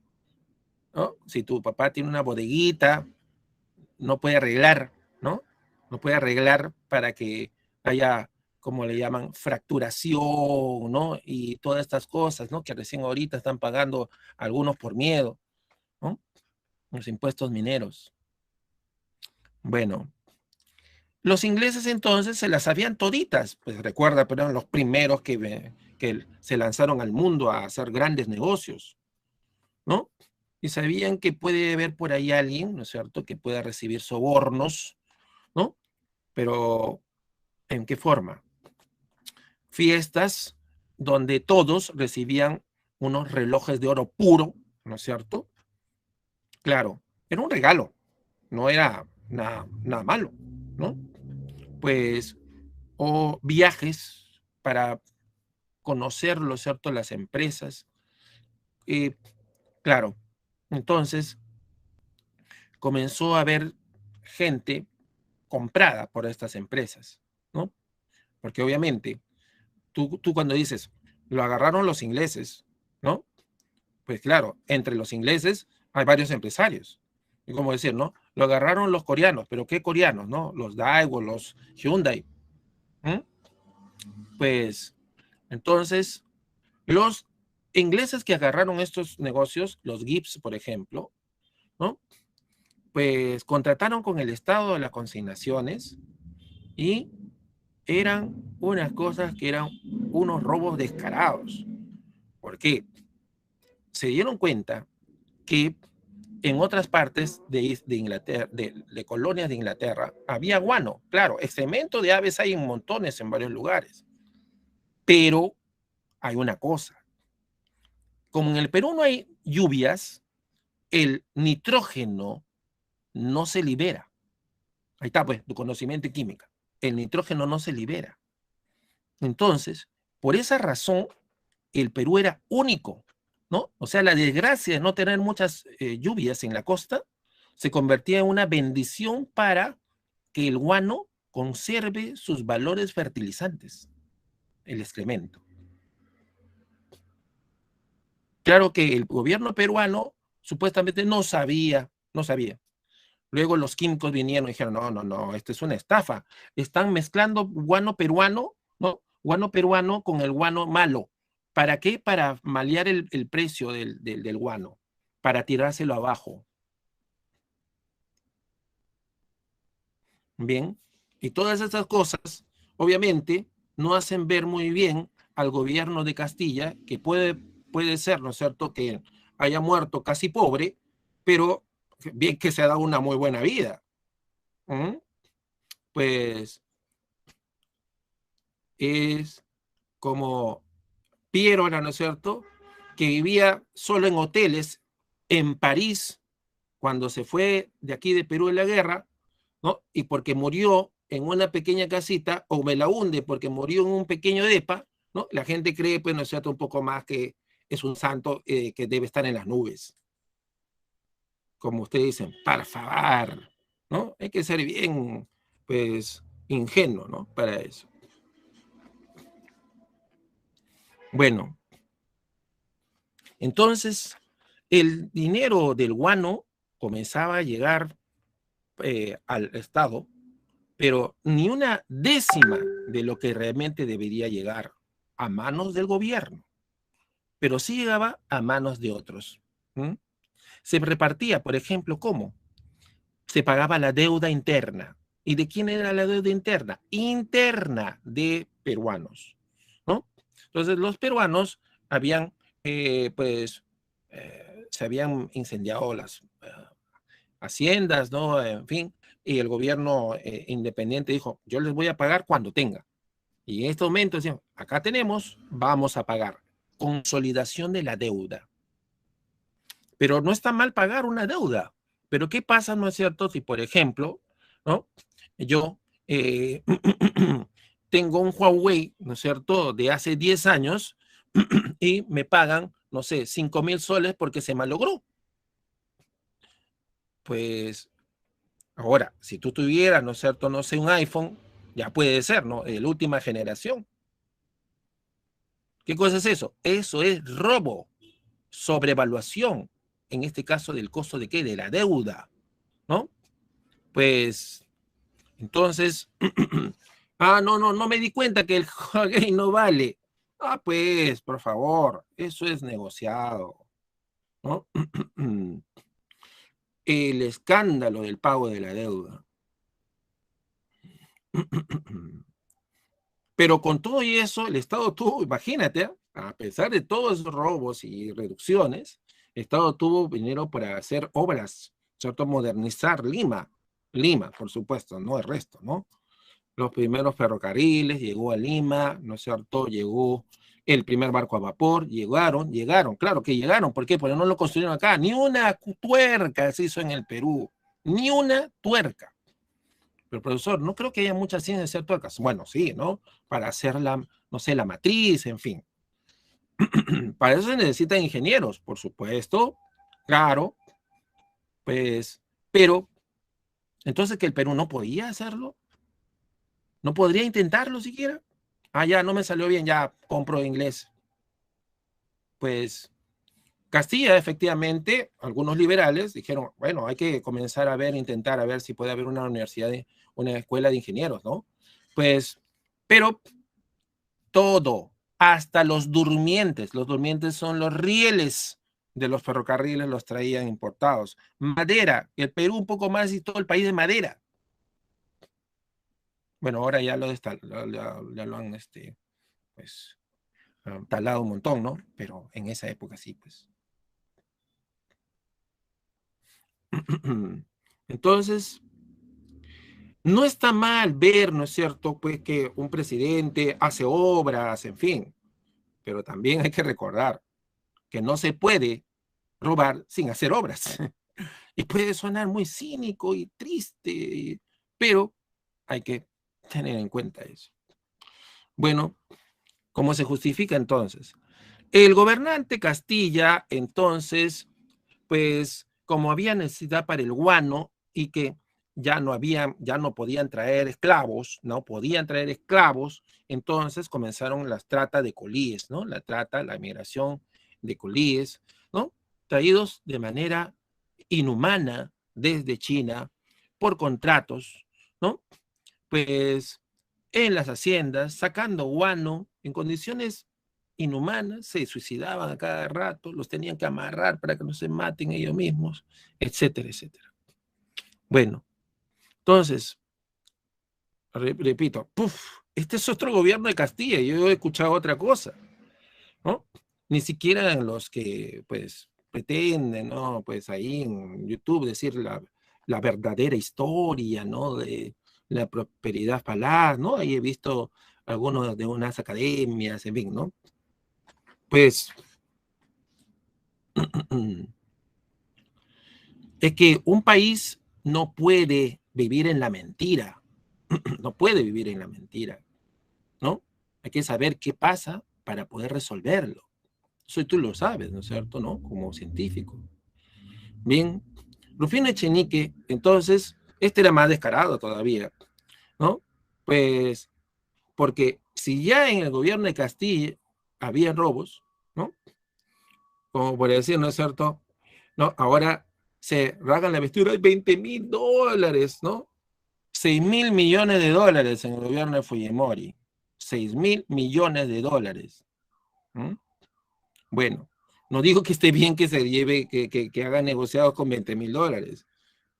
¿No? Si tu papá tiene una bodeguita, no puede arreglar, ¿no? No puede arreglar para que haya, como le llaman, fracturación, ¿no? Y todas estas cosas, ¿no? Que recién ahorita están pagando algunos por miedo, ¿no? Los impuestos mineros. Bueno, los ingleses entonces se las sabían toditas, pues recuerda, pero eran los primeros que se lanzaron al mundo a hacer grandes negocios, ¿no? Y sabían que puede haber por ahí alguien, ¿no es cierto?, que pueda recibir sobornos, ¿no? Pero, ¿en qué forma? Fiestas donde todos recibían unos relojes de oro puro, ¿no es cierto? Claro, era un regalo, no era nada malo, ¿no? Pues, o viajes para conocer, ¿no es cierto?, las empresas. Claro, entonces comenzó a haber gente comprada por estas empresas, ¿no? Porque obviamente, tú cuando dices, lo agarraron los ingleses, ¿no? Pues claro, entre los ingleses hay varios empresarios. Y como decir, ¿no? Lo agarraron los coreanos, pero ¿qué coreanos, no? Los Daewoo, los Hyundai. ¿Mm? Pues, entonces, los ingleses que agarraron estos negocios, los Gibbs, por ejemplo, ¿no? Pues contrataron con el Estado de las consignaciones y eran unas cosas que eran unos robos descarados. ¿Por qué? Se dieron cuenta que en otras partes de Inglaterra, de colonias de Inglaterra, había guano. Claro, excremento de aves hay en montones en varios lugares. Pero hay una cosa. Como en el Perú no hay lluvias, el nitrógeno no se libera. Ahí está, pues, tu conocimiento de química. El nitrógeno no se libera. Entonces, por esa razón, el Perú era único, ¿no? O sea, la desgracia de no tener muchas lluvias en la costa se convertía en una bendición para que el guano conserve sus valores fertilizantes, el excremento. Claro que el gobierno peruano supuestamente no sabía. Luego los químicos vinieron y dijeron, no, esto es una estafa. Están mezclando guano peruano, ¿no? Guano peruano con el guano malo. ¿Para qué? Para malear el precio del guano, para tirárselo abajo. Bien, y todas estas cosas, obviamente, no hacen ver muy bien al gobierno de Castilla, que puede ser, ¿no es cierto?, que haya muerto casi pobre, pero bien que se ha dado una muy buena vida. ¿Mm? Pues es como Piero, ¿no es cierto?, que vivía solo en hoteles en París cuando se fue de aquí de Perú en la guerra, ¿no? Y porque murió en una pequeña casita, o Belaúnde porque murió en un pequeño depa, ¿no? La gente cree, pues, ¿no es cierto?, un poco más que es un santo que debe estar en las nubes. Como ustedes dicen, para favor, ¿no? Hay que ser bien, pues, ingenuo, ¿no? Para eso. Bueno, entonces, el dinero del guano comenzaba a llegar al Estado, pero ni una décima de lo que realmente debería llegar a manos del gobierno, pero sí llegaba a manos de otros. ¿Mm? Se repartía, por ejemplo, ¿cómo? Se pagaba la deuda interna. ¿Y de quién era la deuda interna? Interna de peruanos, ¿no? Entonces, los peruanos habían, pues, se habían incendiado las haciendas, ¿no? En fin, y el gobierno independiente dijo, yo les voy a pagar cuando tenga. Y en este momento decían, acá tenemos, vamos a pagar. Consolidación de la deuda. Pero no está mal pagar una deuda. Pero ¿qué pasa, no es cierto, si por ejemplo, ¿no? Yo tengo un Huawei, ¿no es cierto?, de hace 10 años y me pagan, no sé, 5,000 soles porque se malogró. Pues ahora, si tú tuvieras, ¿no es cierto?, no sé, un iPhone, ya puede ser, ¿no?, de la última generación. ¿Qué cosa es eso? Eso es robo, sobrevaluación, en este caso del costo de qué, de la deuda, ¿no? Pues, entonces, no me di cuenta que el Huawei no vale. Pues, por favor, eso es negociado, ¿no? El escándalo del pago de la deuda. Pero con todo y eso, el Estado tuvo, imagínate, a pesar de todos esos robos y reducciones, el Estado tuvo dinero para hacer obras, ¿cierto? Modernizar Lima, por supuesto, no el resto, ¿no? Los primeros ferrocarriles, llegó a Lima, ¿no es cierto? Llegó el primer barco a vapor, llegaron, claro que llegaron, ¿por qué? Porque no lo construyeron acá, ni una tuerca se hizo en el Perú, ni una tuerca. Pero profesor, no creo que haya mucha ciencia de hacer tuercas. Bueno, sí, ¿no? Para hacer la, no sé, la matriz, en fin. Para eso se necesitan ingenieros, por supuesto, claro, pues, pero, entonces que el Perú no podía hacerlo, no podría intentarlo siquiera. Ya no me salió bien, ya compro inglés. Pues Castilla, efectivamente, algunos liberales dijeron, bueno, hay que comenzar a ver, intentar a ver si puede haber una universidad, una escuela de ingenieros, ¿no? Pues, pero todo, hasta los durmientes son los rieles de los ferrocarriles, los traían importados. Madera, el Perú un poco más y todo el país de madera. Bueno, ahora ya ya lo han pues, talado un montón, ¿no? Pero en esa época sí, pues. Entonces, no está mal ver, ¿no es cierto?, pues que un presidente hace obras, en fin, pero también hay que recordar que no se puede robar sin hacer obras. Y puede sonar muy cínico y triste, pero hay que tener en cuenta eso. Bueno, ¿cómo se justifica entonces? El gobernante Castilla, entonces, pues como había necesidad para el guano y que ya no podían traer esclavos, no podían traer esclavos, entonces comenzaron las tratas de colíes, ¿no? La migración de colíes, ¿no? Traídos de manera inhumana desde China por contratos, ¿no? Pues en las haciendas, sacando guano en condiciones inhumanas, se suicidaban a cada rato, los tenían que amarrar para que no se maten ellos mismos, etcétera, etcétera. Bueno, entonces, repito, este es otro gobierno de Castilla, yo he escuchado otra cosa, ¿no? Ni siquiera en los que, pues, pretenden, ¿no? Pues ahí en YouTube decir la verdadera historia, ¿no? De la prosperidad falaz, ¿no? Ahí he visto algunos de unas academias, en fin, ¿no? Pues es que un país no puede vivir en la mentira, no puede vivir en la mentira, ¿no? Hay que saber qué pasa para poder resolverlo. Eso tú lo sabes, ¿no es cierto? ¿No? Como científico. Bien, Rufino Echenique, entonces, este era más descarado todavía, ¿no? Pues, porque si ya en el gobierno de Castilla había robos, ¿no? Como por decir, ¿no es cierto? ¿No? Ahora se rasgan la vestidura de $20,000, ¿no? 6,000 millones en el gobierno de Fujimori. 6,000 millones. ¿Mm? Bueno, no digo que esté bien que se lleve, que haga negociados con $20,000,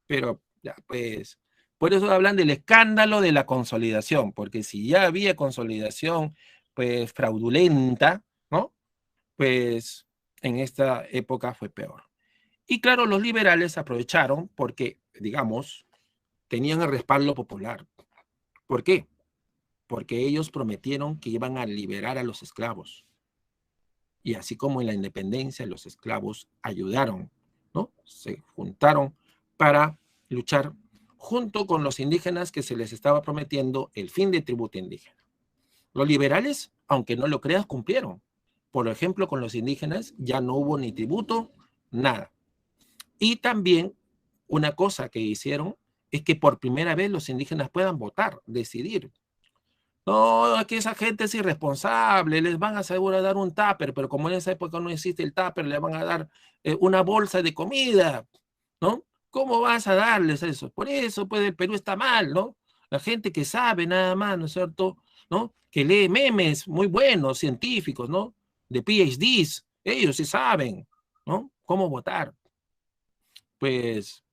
pero ya, pues, por eso hablan del escándalo de la consolidación, porque si ya había consolidación, pues, fraudulenta, ¿no? Pues, en esta época fue peor. Y claro, los liberales aprovecharon porque, digamos, tenían el respaldo popular. ¿Por qué? Porque ellos prometieron que iban a liberar a los esclavos. Y así como en la independencia los esclavos ayudaron, ¿no? Se juntaron para luchar junto con los indígenas que se les estaba prometiendo el fin de tributo indígena. Los liberales, aunque no lo creas, cumplieron. Por ejemplo, con los indígenas ya no hubo ni tributo, nada. Y también una cosa que hicieron es que por primera vez los indígenas puedan votar, decidir. No, aquí esa gente es irresponsable, les van a seguro a dar un tupper, pero como en esa época no existe el tupper, le van a dar una bolsa de comida, ¿no? ¿Cómo vas a darles eso? Por eso, pues, el Perú está mal, ¿no? La gente que sabe nada más, ¿no es cierto? ¿No? Que lee memes muy buenos, científicos, ¿no? De PhDs, ellos sí saben, ¿no? Cómo votar. Pues,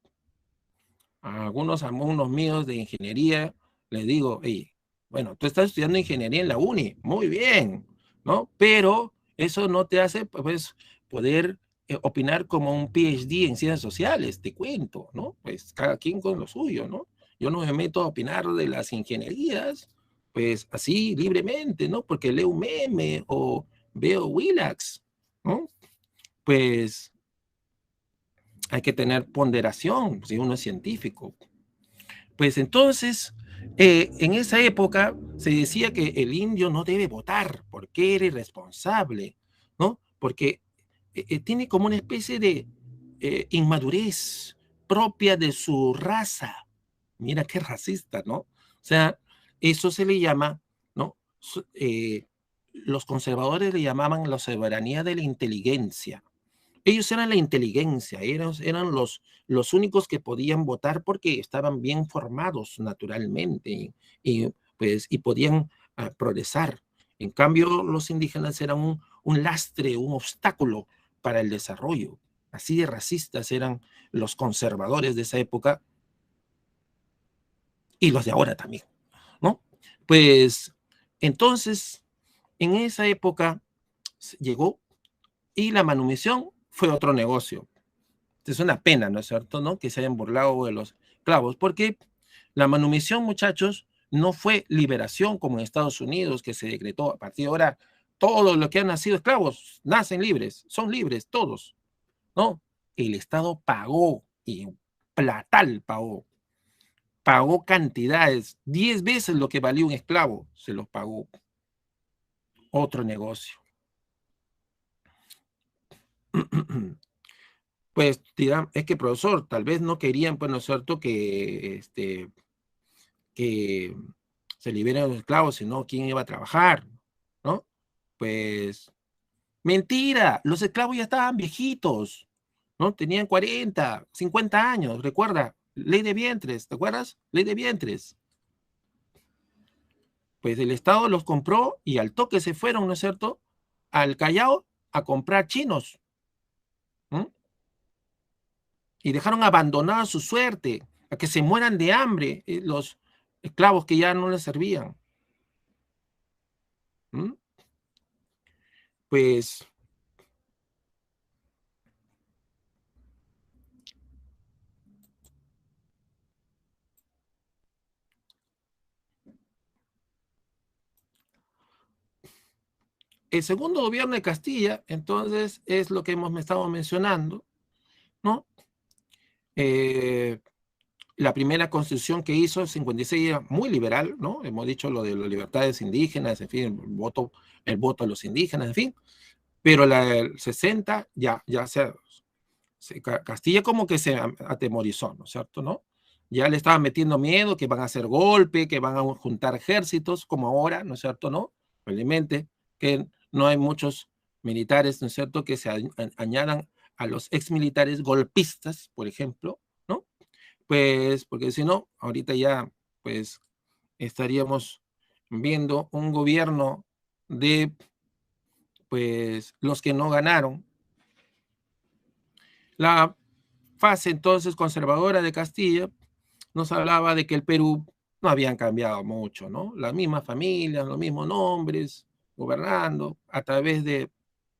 a algunos alumnos míos de ingeniería les digo, hey, bueno, tú estás estudiando ingeniería en la uni, muy bien, ¿no? Pero eso no te hace, pues, poder opinar como un PhD en ciencias sociales, te cuento, ¿no? Pues cada quien con lo suyo, ¿no? Yo no me meto a opinar de las ingenierías, pues así libremente, ¿no? Porque leo un meme o veo Willax, ¿no? Pues hay que tener ponderación si uno es científico. Pues entonces, en esa época se decía que el indio no debe votar porque era irresponsable, ¿no? Porque tiene como una especie de inmadurez propia de su raza. Mira qué racista, ¿no? O sea, eso se le llama, ¿no? Los conservadores le llamaban la soberanía de la inteligencia. Ellos eran la inteligencia, eran los únicos que podían votar porque estaban bien formados naturalmente pues, y podían progresar. En cambio, los indígenas eran un lastre, un obstáculo para el desarrollo. Así de racistas eran los conservadores de esa época y los de ahora también, ¿no? Pues entonces, en esa época llegó y la manumisión fue otro negocio. Es una pena, ¿no es cierto?, ¿no? Que se hayan burlado de los clavos, porque la manumisión, muchachos, no fue liberación como en Estados Unidos, que se decretó a partir de ahora, todos los que han nacido esclavos nacen libres, son libres todos, ¿no? El Estado pagó, y platal pagó cantidades, 10 veces lo que valía un esclavo, se los pagó. Otro negocio. Pues dirán, es que profesor, tal vez no querían, pues, ¿no es cierto?, que se liberen los esclavos, sino quién iba a trabajar, ¿no? Pues mentira, los esclavos ya estaban viejitos, ¿no? Tenían 40, 50 años, recuerda, ley de vientres, ¿te acuerdas? Ley de vientres. Pues el Estado los compró y al toque se fueron, ¿no es cierto?, al Callao a comprar chinos, ¿no? Y dejaron abandonada su suerte, a que se mueran de hambre los esclavos que ya no les servían. ¿Mm? Pues el segundo gobierno de Castilla, entonces, es lo que hemos estado mencionando, ¿no? La primera constitución que hizo, 56, era muy liberal, ¿no? Hemos dicho lo de las libertades indígenas, en fin, el voto de los indígenas, en fin. Pero la del 60 ya Castilla como que se atemorizó, ¿no es cierto? ¿No? Ya le estaban metiendo miedo que van a hacer golpe, que van a juntar ejércitos, como ahora, ¿no es cierto? ¿No? Felizmente que no hay muchos militares, ¿no es cierto?, que se añadan a los exmilitares golpistas, por ejemplo, ¿no? Pues, porque si no, ahorita ya, pues, estaríamos viendo un gobierno de, pues, los que no ganaron. La fase entonces conservadora de Castilla nos hablaba de que el Perú no habían cambiado mucho, ¿no? Las mismas familias, los mismos nombres, gobernando a través de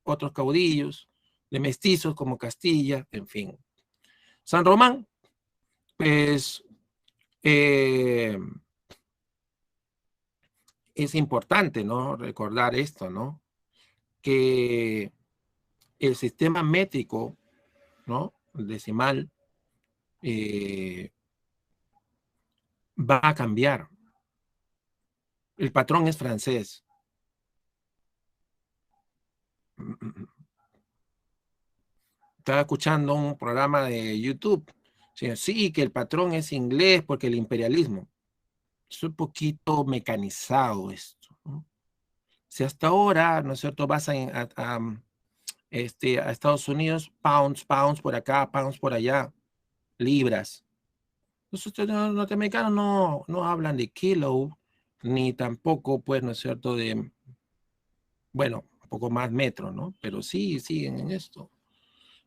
otros caudillos, de mestizos como Castilla, en fin. San Román, pues, eh, es importante, ¿no?, recordar esto, ¿no?, que el sistema métrico, ¿no?, decimal, va a cambiar. El patrón es francés. Estaba escuchando un programa de YouTube. Sí, que el patrón es inglés porque el imperialismo. Es un poquito mecanizado esto, ¿no? Si hasta ahora, ¿no es cierto?, vas a Estados Unidos, pounds por acá, pounds por allá, libras. Los norteamericanos no hablan de kilo, ni tampoco, pues, ¿no es cierto?, de, bueno, un poco más metro, ¿no? Pero sí, siguen en esto.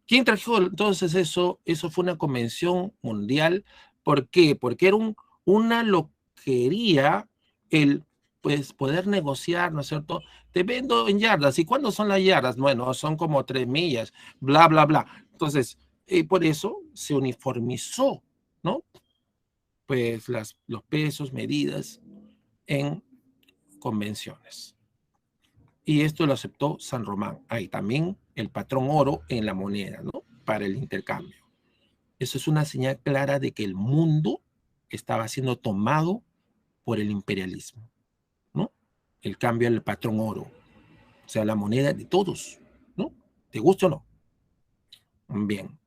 ¿Quién trajo entonces eso? Eso fue una convención mundial. ¿Por qué? Porque era una loquería el, pues, poder negociar, ¿no es cierto? Te vendo en yardas. ¿Y cuándo son las yardas? Bueno, son como 3 millas, bla, bla, bla. Entonces, por eso se uniformizó, ¿no?, pues los pesos, medidas en convenciones. Y esto lo aceptó San Román. Hay también el patrón oro en la moneda, ¿no?, para el intercambio. Eso es una señal clara de que el mundo estaba siendo tomado por el imperialismo, ¿no? El cambio del patrón oro, o sea, la moneda de todos, ¿no? ¿Te gusta o no? Bien.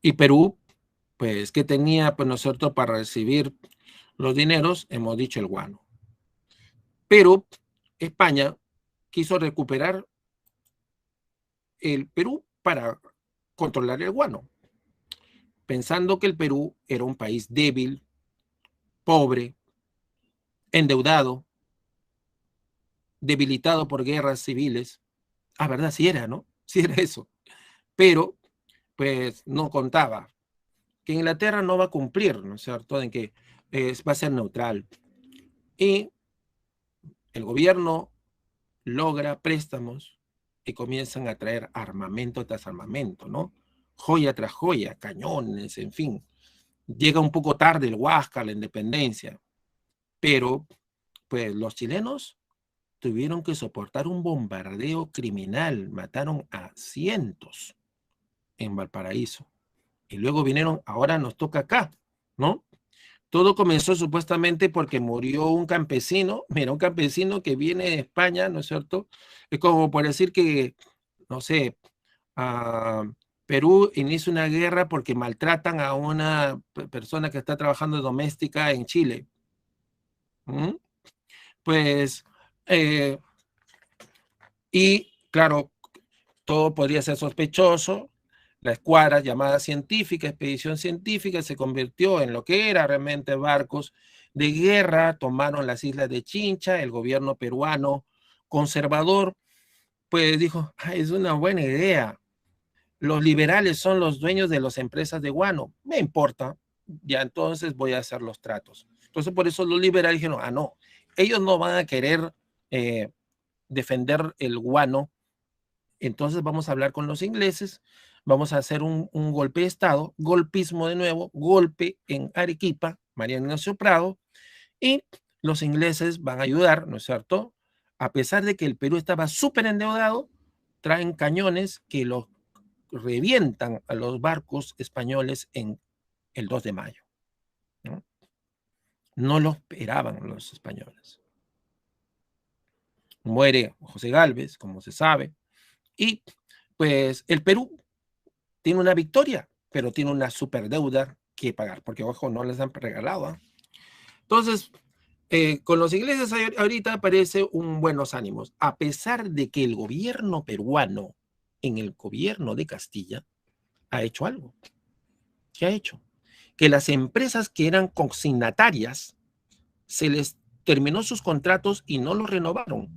Y Perú, pues, ¿qué tenía, pues, nosotros para recibir los dineros? Hemos dicho el guano. Pero España quiso recuperar el Perú para controlar el guano, pensando que el Perú era un país débil, pobre, endeudado, debilitado por guerras civiles. Ah, ¿verdad? Sí era, ¿no? Sí era eso. Pero, pues, no contaba que Inglaterra no va a cumplir, ¿no es cierto?, en que va a ser neutral. Y el gobierno logra préstamos que comienzan a traer armamento tras armamento, ¿no? Joya tras joya, cañones, en fin. Llega un poco tarde el Huáscar, la independencia, pero pues los chilenos tuvieron que soportar un bombardeo criminal, mataron a cientos en Valparaíso. Y luego vinieron, ahora nos toca acá, ¿no? Todo comenzó supuestamente porque murió un campesino, mira, un campesino que viene de España, ¿no es cierto? Es como por decir que, no sé, Perú inicia una guerra porque maltratan a una persona que está trabajando de doméstica en Chile. ¿Mm? Pues, y claro, todo podría ser sospechoso. La escuadra llamada científica, expedición científica, se convirtió en lo que era realmente barcos de guerra, tomaron las islas de Chincha. El gobierno peruano conservador, pues dijo, es una buena idea. Los liberales son los dueños de las empresas de guano. Me importa, ya entonces voy a hacer los tratos. Entonces por eso los liberales dijeron, no, ellos no van a querer defender el guano. Entonces vamos a hablar con los ingleses, vamos a hacer un golpe de Estado, golpismo de nuevo, golpe en Arequipa, Mariano Ignacio Prado, y los ingleses van a ayudar, ¿no es cierto? A pesar de que el Perú estaba súper endeudado, traen cañones que los revientan a los barcos españoles en el 2 de mayo. ¿No? No lo esperaban los españoles. Muere José Gálvez, como se sabe, y pues el Perú tiene una victoria, pero tiene una superdeuda que pagar, porque ojo, no les han regalado. ¿Eh? Entonces, con los ingleses ahorita parece un buenos ánimos, a pesar de que el gobierno peruano, en el gobierno de Castilla, ha hecho algo. ¿Qué ha hecho? Que las empresas que eran consignatarias se les terminó sus contratos y no los renovaron.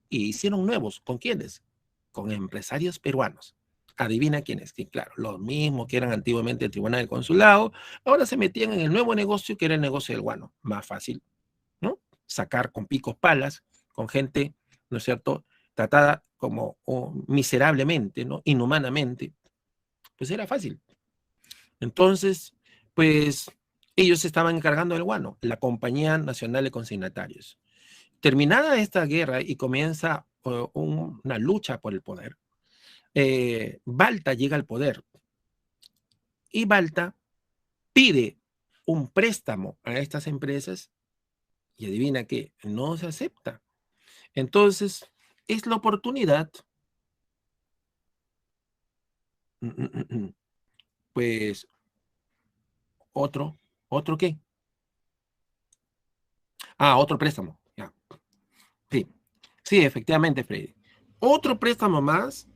Y hicieron nuevos. ¿Con quiénes? Con empresarios peruanos. Adivina quiénes. Que claro, los mismos que eran antiguamente el Tribunal del Consulado, ahora se metían en el nuevo negocio que era el negocio del guano. Más fácil, ¿no? Sacar con picos palas, con gente, ¿no es cierto?, tratada como miserablemente, ¿no?, inhumanamente, pues era fácil. Entonces, pues ellos estaban encargando del guano, la Compañía Nacional de Consignatarios. Terminada esta guerra y comienza una lucha por el poder, Balta llega al poder y Balta pide un préstamo a estas empresas y adivina qué, no se acepta. Entonces, es la oportunidad, pues, ¿otro qué? Otro préstamo, ya. Sí, sí, efectivamente, Freddy. Otro préstamo más,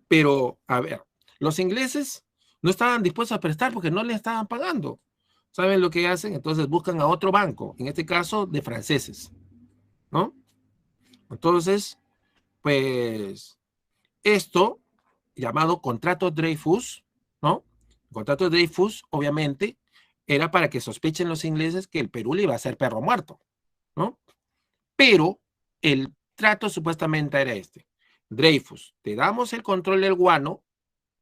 pero, a ver, los ingleses no estaban dispuestos a prestar porque no le estaban pagando. ¿Saben lo que hacen? Entonces buscan a otro banco, en este caso de franceses, ¿no? Entonces, pues, esto, llamado contrato Dreyfus, ¿no? El contrato Dreyfus, obviamente, era para que sospechen los ingleses que el Perú le iba a hacer perro muerto, ¿no? Pero el trato supuestamente era este. Dreyfus, te damos el control del guano,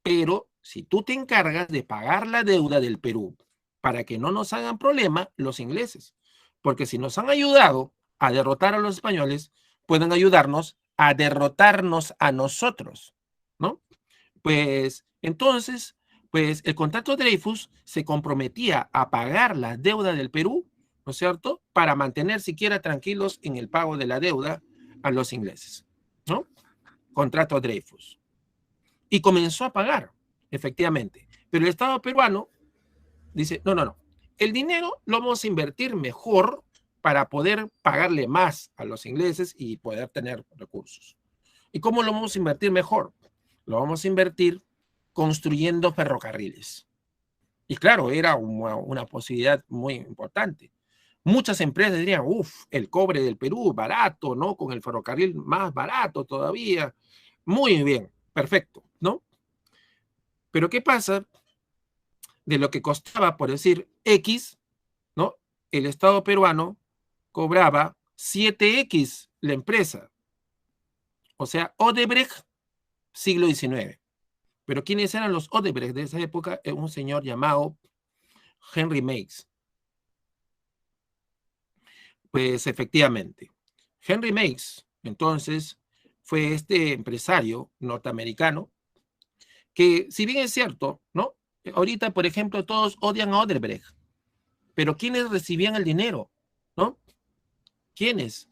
pero si tú te encargas de pagar la deuda del Perú para que no nos hagan problema los ingleses, porque si nos han ayudado a derrotar a los españoles, pueden ayudarnos a derrotarnos a nosotros, ¿no? Pues entonces, pues el contrato Dreyfus se comprometía a pagar la deuda del Perú, ¿no es cierto?, para mantener siquiera tranquilos en el pago de la deuda a los ingleses, ¿no? Contrato Dreyfus. Y comenzó a pagar, efectivamente. Pero el Estado peruano dice, no, el dinero lo vamos a invertir mejor para poder pagarle más a los ingleses y poder tener recursos. ¿Y cómo lo vamos a invertir mejor? Lo vamos a invertir construyendo ferrocarriles. Y claro, era una posibilidad muy importante. Muchas empresas dirían, el cobre del Perú, barato, ¿no? Con el ferrocarril más barato todavía. Muy bien, perfecto, ¿no? Pero ¿qué pasa? De lo que costaba, por decir, X, ¿no? El Estado peruano cobraba 7X la empresa. O sea, Odebrecht, siglo XIX. Pero ¿quiénes eran los Odebrecht de esa época? Un señor llamado Henry Meigs. Pues efectivamente, Henry Meigs, entonces, fue este empresario norteamericano que, si bien es cierto, ¿no? Ahorita, por ejemplo, todos odian a Odebrecht, pero ¿quiénes recibían el dinero? ¿No? ¿Quiénes?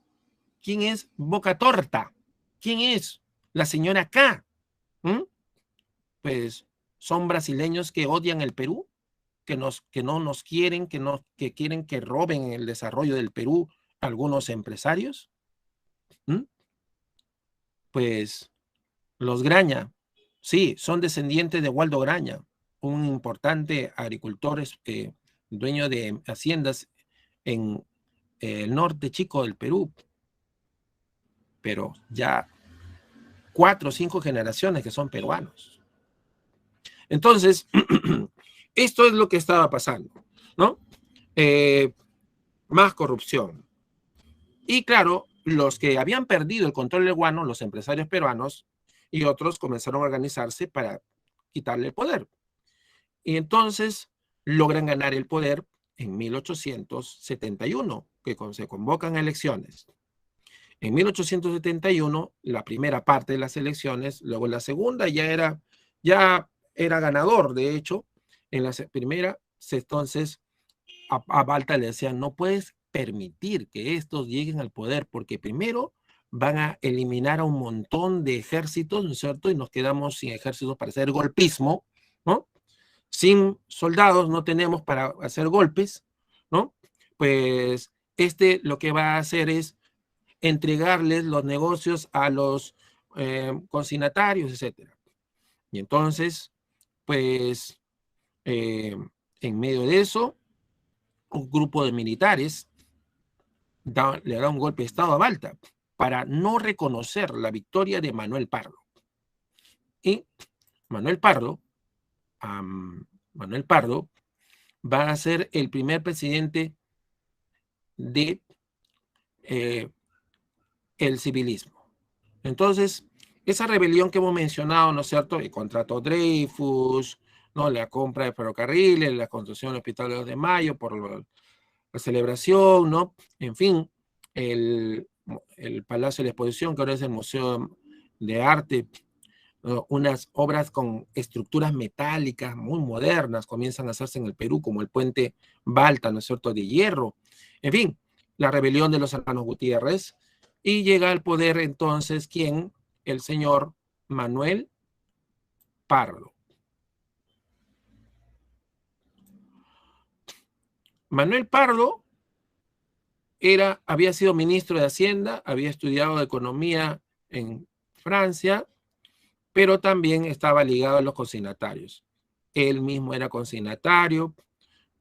¿Quién es Boca Torta? ¿Quién es la señora K? ¿Mm? Pues son brasileños que odian el Perú, que no nos quieren, que quieren que roben el desarrollo del Perú algunos empresarios. ¿Mm? Pues los Graña, sí, son descendientes de Waldo Graña, un importante agricultor, dueño de haciendas en el norte chico del Perú, pero ya 4 o 5 generaciones que son peruanos. Entonces, esto es lo que estaba pasando, ¿no? Más corrupción. Y claro, los que habían perdido el control del guano, los empresarios peruanos y otros comenzaron a organizarse para quitarle el poder. Y entonces logran ganar el poder en 1871, que se convocan elecciones. En 1871, la primera parte de las elecciones, luego la segunda ya era ganador, de hecho. En la primera, entonces, a Balta le decían, no puedes permitir que estos lleguen al poder, porque primero van a eliminar a un montón de ejércitos, ¿no es cierto? Y nos quedamos sin ejércitos para hacer golpismo, ¿no? Sin soldados no tenemos para hacer golpes, ¿no? Pues lo que va a hacer es entregarles los negocios a los consignatarios, etcétera. Y entonces, pues, en medio de eso, un grupo de militares le da un golpe de estado a Balta para no reconocer la victoria de Manuel Pardo. Y Manuel Pardo, va a ser el primer presidente de el civilismo. Entonces, esa rebelión que hemos mencionado, ¿no es cierto? El contrato Dreyfus, ¿no? La compra de ferrocarriles, la construcción del Hospital de 2 de Mayo por la celebración, ¿no? En fin, el Palacio de la Exposición, que ahora es el Museo de Arte, ¿no? Unas obras con estructuras metálicas muy modernas comienzan a hacerse en el Perú, como el puente Balta, ¿no es cierto?, de hierro. En fin, la rebelión de los hermanos Gutiérrez, y llega al poder entonces, ¿quién? El señor Manuel Pardo. Manuel Pardo había sido ministro de Hacienda, había estudiado economía en Francia, pero también estaba ligado a los consignatarios. Él mismo era consignatario,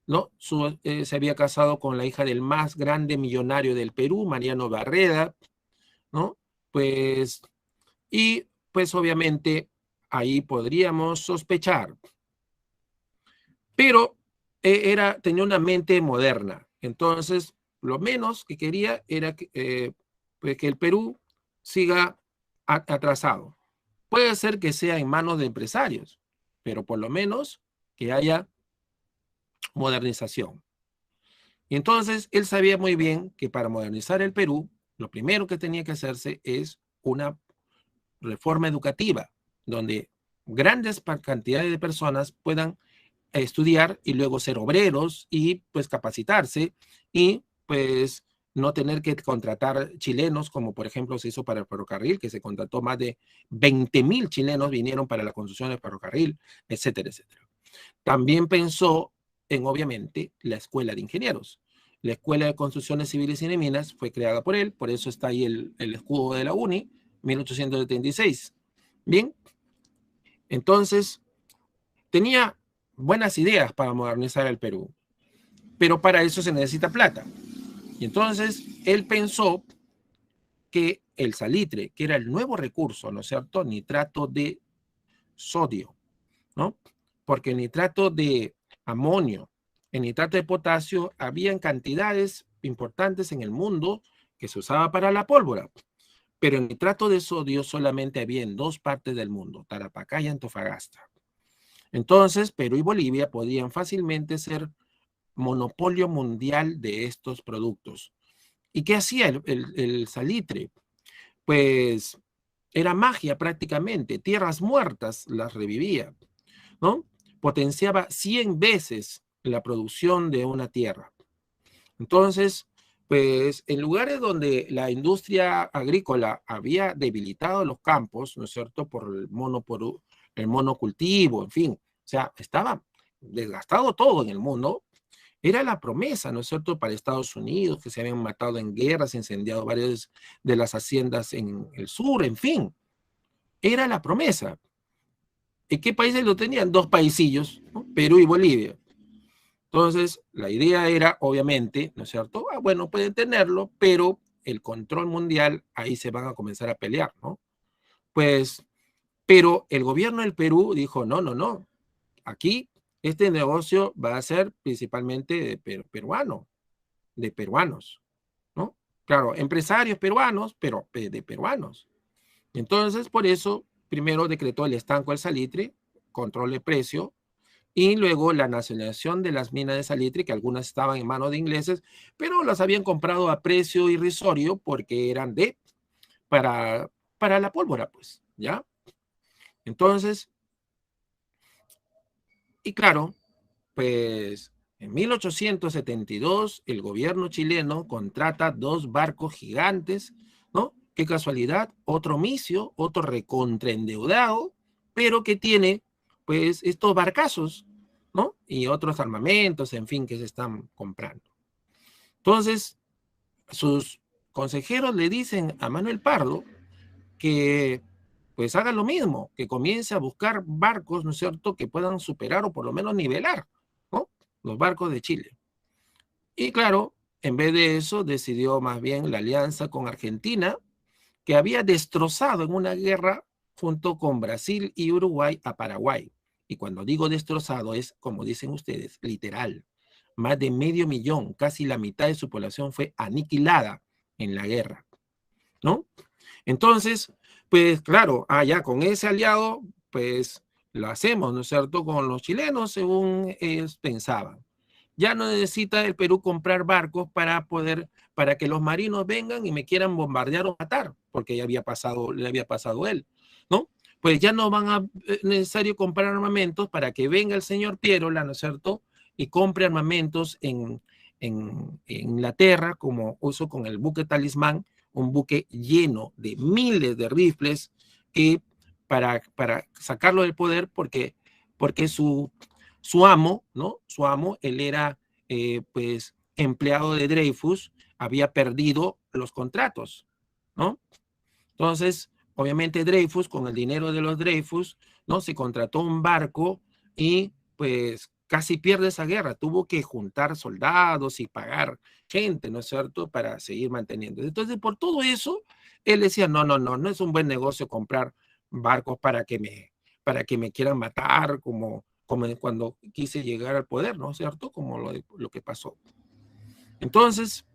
¿no? Se había casado con la hija del más grande millonario del Perú, Mariano Barreda, ¿no? Pues, y pues obviamente ahí podríamos sospechar. Pero tenía una mente moderna. Entonces, lo menos que quería era pues que el Perú siga atrasado. Puede ser que sea en manos de empresarios, pero por lo menos que haya modernización. Y entonces él sabía muy bien que para modernizar el Perú, lo primero que tenía que hacerse es una reforma educativa, donde grandes cantidades de personas puedan estudiar y luego ser obreros y pues capacitarse y pues no tener que contratar chilenos, como por ejemplo se hizo para el ferrocarril, que se contrató más de 20,000 chilenos vinieron para la construcción del ferrocarril, etcétera, etcétera. También pensó en, obviamente, la Escuela de Ingenieros. La Escuela de Construcciones Civiles y de Minas fue creada por él, por eso está ahí el escudo de la UNI, 1876. Bien, entonces tenía buenas ideas para modernizar el Perú, pero para eso se necesita plata. Y entonces él pensó que el salitre, que era el nuevo recurso, ¿no es cierto? Nitrato de sodio, ¿no? Porque el nitrato de amonio, el nitrato de potasio, había en cantidades importantes en el mundo que se usaba para la pólvora, pero el nitrato de sodio solamente había en 2 partes del mundo, Tarapacá y Antofagasta. Entonces, Perú y Bolivia podían fácilmente ser monopolio mundial de estos productos. ¿Y qué hacía el salitre? Pues era magia prácticamente, tierras muertas las revivía, ¿no? Potenciaba 100 veces la producción de una tierra. Entonces, pues en lugares donde la industria agrícola había debilitado los campos, ¿no es cierto?, por el monocultivo, en fin, o sea, estaba desgastado todo en el mundo. Era la promesa, ¿no es cierto?, para Estados Unidos, que se habían matado en guerras, incendiado varias de las haciendas en el sur, en fin. Era la promesa. ¿Y qué países lo tenían? 2 paisillos, ¿no? Perú y Bolivia. Entonces, la idea era, obviamente, ¿no es cierto? Bueno, pueden tenerlo, pero el control mundial, ahí se van a comenzar a pelear, ¿no? Pues, pero el gobierno del Perú dijo, no, no, no. Aquí este negocio va a ser principalmente de peruanos, ¿no? Claro, empresarios peruanos, pero de peruanos. Entonces, por eso, primero decretó el estanco al salitre, control de precio, y luego la nacionalización de las minas de salitre, que algunas estaban en manos de ingleses, pero las habían comprado a precio irrisorio porque eran para la pólvora, pues, ¿ya? Entonces, y claro, pues en 1872 el gobierno chileno contrata 2 barcos gigantes, ¿no? Qué casualidad, otro misio, otro recontraendeudado, pero que tiene pues estos barcazos, ¿no? Y otros armamentos, en fin, que se están comprando. Entonces, sus consejeros le dicen a Manuel Pardo que pues haga lo mismo, que comience a buscar barcos, ¿no es cierto?, que puedan superar o por lo menos nivelar, ¿no?, los barcos de Chile. Y claro, en vez de eso, decidió más bien la alianza con Argentina, que había destrozado en una guerra junto con Brasil y Uruguay a Paraguay. Y cuando digo destrozado es, como dicen ustedes, literal. Más de 500.000, casi la mitad de su población fue aniquilada en la guerra, ¿no? Entonces, pues claro, ya con ese aliado, pues lo hacemos, ¿no es cierto?, con los chilenos, según ellos pensaban. Ya no necesita el Perú comprar barcos para que los marinos vengan y me quieran bombardear o matar, porque ya le había pasado él, ¿no? Pues ya no van a necesario comprar armamentos para que venga el señor Pierola, ¿no es cierto?, y compre armamentos en Inglaterra, como uso con el buque Talismán, un buque lleno de miles de rifles que para sacarlo del poder, porque su amo, ¿no? Su amo, él era pues empleado de Dreyfus, había perdido los contratos, ¿no? Entonces, obviamente Dreyfus, con el dinero de los Dreyfus, ¿no?, se contrató un barco y pues casi pierde esa guerra. Tuvo que juntar soldados y pagar gente, ¿no es cierto?, para seguir manteniendo. Entonces, por todo eso, él decía, no es un buen negocio comprar barcos para que me quieran matar, como cuando quise llegar al poder, ¿no es cierto?, como lo que pasó. Entonces,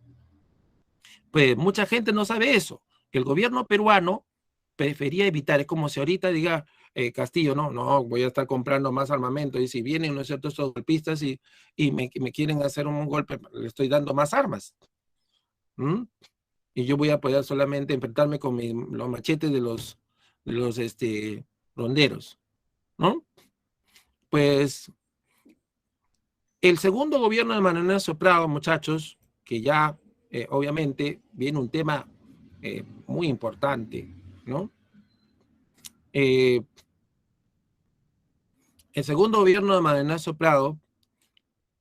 pues mucha gente no sabe eso, que el gobierno peruano prefería evitar, es como si ahorita diga Castillo, no, voy a estar comprando más armamento, y si vienen, ¿no es cierto?, estos golpistas y me quieren hacer un golpe, le estoy dando más armas, ¿Mm? Y yo voy a poder solamente enfrentarme con los machetes de los ronderos, ¿no? Pues el segundo gobierno de Manuel Ignacio Prado, muchachos, que ya obviamente viene un tema muy importante, ¿no? El segundo gobierno de Manuel Ignacio Prado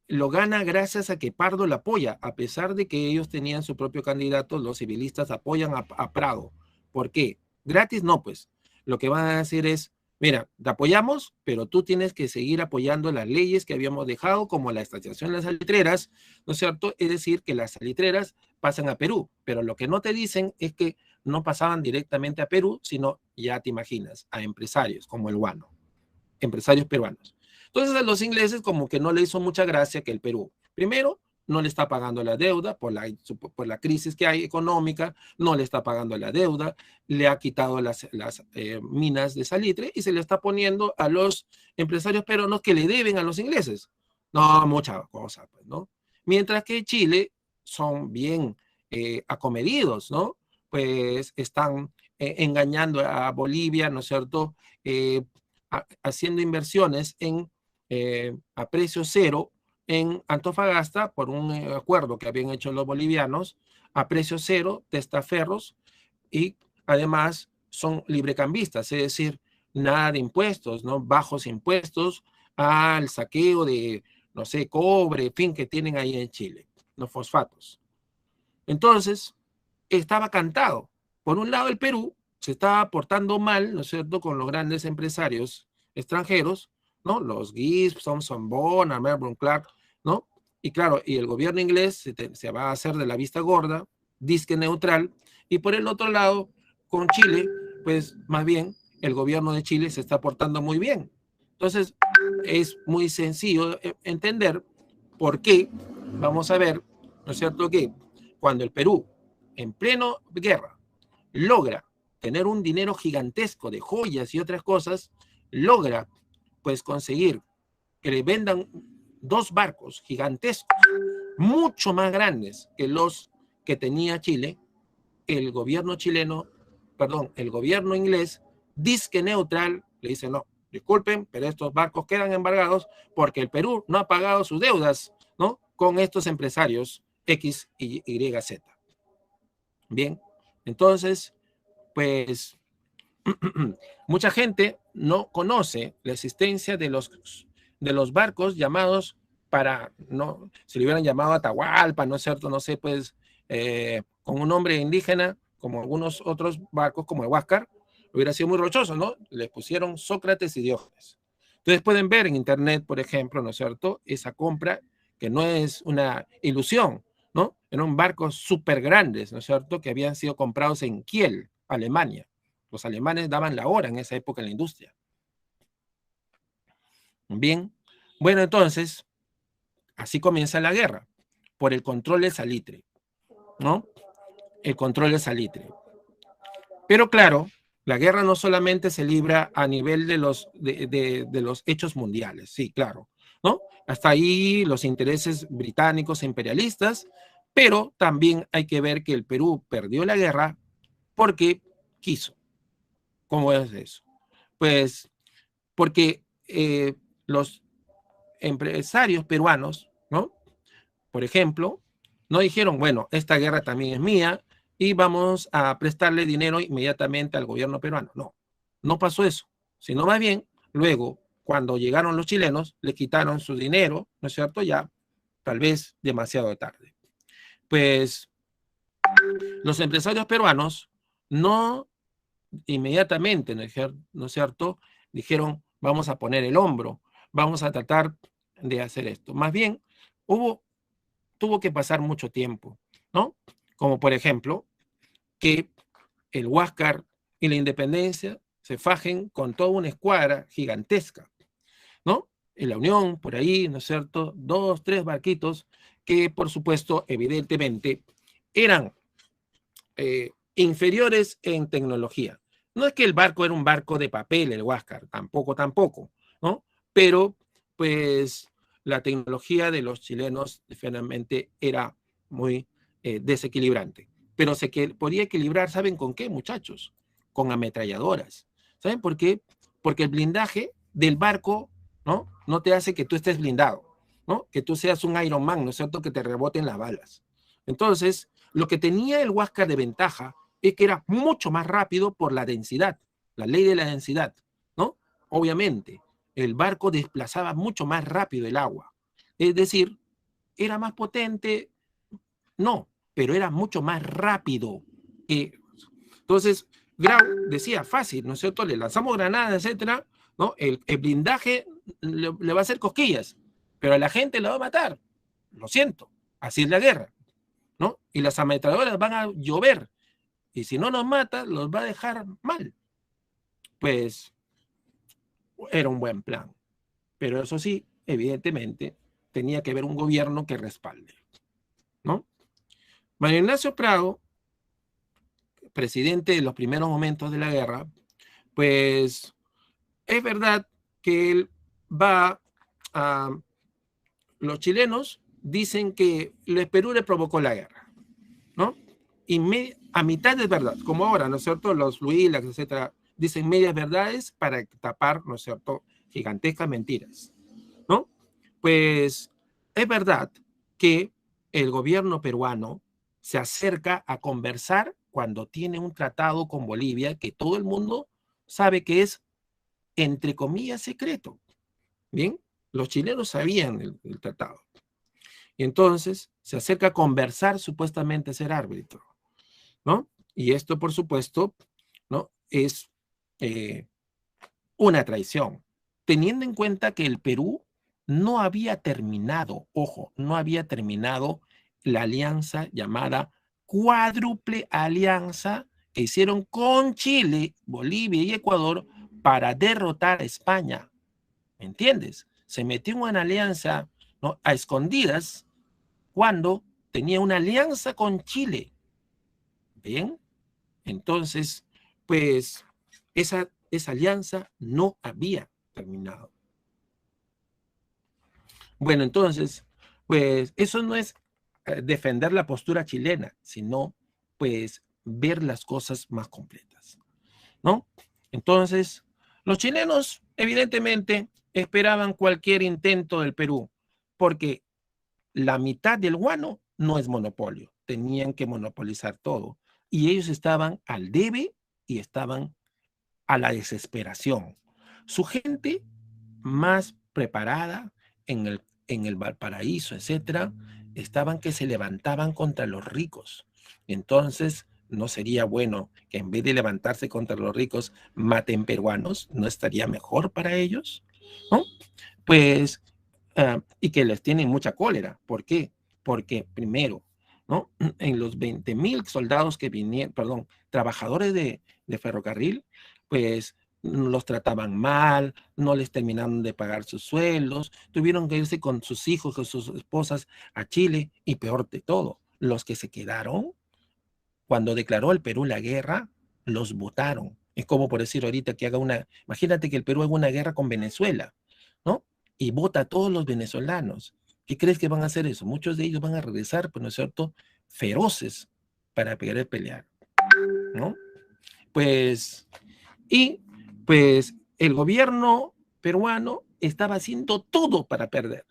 lo gana gracias a que Pardo lo apoya, a pesar de que ellos tenían su propio candidato, los civilistas apoyan a Prado. ¿Por qué? Gratis no, pues. Lo que van a decir es, mira, te apoyamos, pero tú tienes que seguir apoyando las leyes que habíamos dejado, como la extracción de las salitreras, ¿no es cierto? Es decir, que las salitreras pasan a Perú, pero lo que no te dicen es que no pasaban directamente a Perú, sino, ya te imaginas, a empresarios como el Guano, empresarios peruanos. Entonces a los ingleses como que no le hizo mucha gracia que el Perú, primero, no le está pagando la deuda por la crisis que hay económica, no le está pagando la deuda, le ha quitado las minas de salitre y se le está poniendo a los empresarios peruanos que le deben a los ingleses. No, mucha cosa, pues, ¿no? Mientras que Chile son bien acomedidos, ¿no? Pues están engañando a Bolivia, ¿no es cierto?, haciendo inversiones a precio cero en Antofagasta por un acuerdo que habían hecho los bolivianos, a precio cero, testaferros, y además son librecambistas, es decir, nada de impuestos, ¿no? Bajos impuestos al saqueo de, no sé, cobre, en fin, que tienen ahí en Chile, los fosfatos. Entonces, estaba cantado. Por un lado, el Perú se estaba portando mal, ¿no es cierto?, con los grandes empresarios extranjeros, ¿no? Los Gibbs, Thomson Bona, Melbourne Clark, ¿no? Y claro, y el gobierno inglés se va a hacer de la vista gorda, disque neutral, y por el otro lado, con Chile, pues más bien el gobierno de Chile se está portando muy bien. Entonces, es muy sencillo entender por qué, vamos a ver, ¿no es cierto?, que cuando el Perú, en pleno guerra, logra tener un dinero gigantesco de joyas y otras cosas, logra pues conseguir que le vendan 2 barcos gigantescos, mucho más grandes que los que tenía Chile, el gobierno chileno, perdón, el gobierno inglés, disque neutral, le dice no, disculpen, pero estos barcos quedan embargados porque el Perú no ha pagado sus deudas, ¿no? Con estos empresarios X, Y, Z. Bien, entonces, pues, mucha gente no conoce la existencia de los barcos llamados para, no, si le hubieran llamado Atahualpa, ¿no es cierto? No sé, pues, con un nombre indígena, como algunos otros barcos, como el Huáscar, hubiera sido muy rochoso, ¿no? Les pusieron Sócrates y Diógenes. Entonces pueden ver en internet, por ejemplo, ¿no es cierto? Esa compra, que no es una ilusión, ¿no? Eran barcos súper grandes, ¿no es cierto? Que habían sido comprados en Kiel, Alemania. Los alemanes daban la hora en esa época en la industria. Bien, bueno, entonces, así comienza la guerra, por el control del salitre, ¿no? El control del salitre. Pero claro, la guerra no solamente se libra a nivel de los hechos mundiales, sí, claro, ¿no? Hasta ahí los intereses británicos e imperialistas, pero también hay que ver que el Perú perdió la guerra porque quiso. ¿Cómo es eso? Pues porque los empresarios peruanos, ¿no? Por ejemplo, no dijeron, bueno, esta guerra también es mía y vamos a prestarle dinero inmediatamente al gobierno peruano. No, no pasó eso, sino más bien, luego, cuando llegaron los chilenos, le quitaron su dinero, ¿no es cierto? Ya, tal vez demasiado tarde. Pues los empresarios peruanos no inmediatamente, ¿no es cierto? Dijeron, vamos a poner el hombro, vamos a tratar de hacer esto. Más bien, tuvo que pasar mucho tiempo, ¿no? Como por ejemplo, que el Huáscar y la Independencia se fajen con toda una escuadra gigantesca, ¿no? En la Unión, por ahí, ¿no es cierto? 2, 3 barquitos que, por supuesto, evidentemente, eran inferiores en tecnología. No es que el barco era un barco de papel, el Huáscar, tampoco, ¿no? Pero, pues, la tecnología de los chilenos finalmente era muy desequilibrante. Pero se podía equilibrar, ¿saben con qué, muchachos? Con ametralladoras. ¿Saben por qué? Porque el blindaje del barco, ¿no? No te hace que tú estés blindado, ¿no? Que tú seas un Iron Man, ¿no es cierto? Que te reboten las balas. Entonces, lo que tenía el Huáscar de ventaja es que era mucho más rápido por la densidad, la ley de la densidad, ¿no? Obviamente, el barco desplazaba mucho más rápido el agua. Es decir, era más potente, no, pero era mucho más rápido. Entonces, Grau decía, fácil, ¿no es cierto? Le lanzamos granadas, etcétera, ¿no? El blindaje le va a hacer cosquillas, pero a la gente la va a matar. Lo siento, así es la guerra, ¿no? Y las ametralladoras van a llover, y si no nos mata, los va a dejar mal. Pues era un buen plan. Pero eso sí, evidentemente, tenía que haber un gobierno que respalde, ¿no? Mario Ignacio Prado, presidente de los primeros momentos de la guerra, pues es verdad que él va a... Los chilenos dicen que el Perú le provocó la guerra, ¿no? Y a mitad es verdad, como ahora, ¿no es cierto? Los Luilac, etcétera, dicen medias verdades para tapar, ¿no es cierto?, gigantescas mentiras, ¿no? Pues es verdad que el gobierno peruano se acerca a conversar cuando tiene un tratado con Bolivia que todo el mundo sabe que es, entre comillas, secreto. Bien, los chilenos sabían el tratado. Y entonces se acerca a conversar, supuestamente a ser árbitro, ¿no? Y esto, por supuesto, ¿no? Es una traición, teniendo en cuenta que el Perú no había terminado, ojo, no había terminado la alianza llamada cuádruple alianza que hicieron con Chile, Bolivia y Ecuador para derrotar a España. ¿Me entiendes? Se metió en una alianza, ¿no?, a escondidas cuando tenía una alianza con Chile. Bien, entonces, pues esa alianza no había terminado. Bueno, entonces, pues eso no es defender la postura chilena, sino pues ver las cosas más completas, ¿no? Entonces, los chilenos evidentemente esperaban cualquier intento del Perú, porque la mitad del guano no es monopolio, tenían que monopolizar todo, y ellos estaban al debe y estaban a la desesperación. Su gente más preparada en el Valparaíso, etcétera, estaban que se levantaban contra los ricos. Entonces, no sería bueno que en vez de levantarse contra los ricos, maten peruanos, ¿no estaría mejor para ellos? ¿No? Pues, y que les tienen mucha cólera. ¿Por qué? Porque primero, ¿no? En los 20,000 soldados que vinieron, perdón, trabajadores de ferrocarril, pues los trataban mal, no les terminaron de pagar sus sueldos, tuvieron que irse con sus hijos, con sus esposas a Chile, y peor de todo, los que se quedaron, cuando declaró el Perú la guerra, los votaron. Es como por decir ahorita que haga una, imagínate que el Perú haga una guerra con Venezuela, ¿no? Y vota a todos los venezolanos. ¿Qué crees que van a hacer eso? Muchos de ellos van a regresar, pues, ¿no es cierto?, feroces para querer pelear, ¿no? Pues, y pues el gobierno peruano estaba haciendo todo para perder,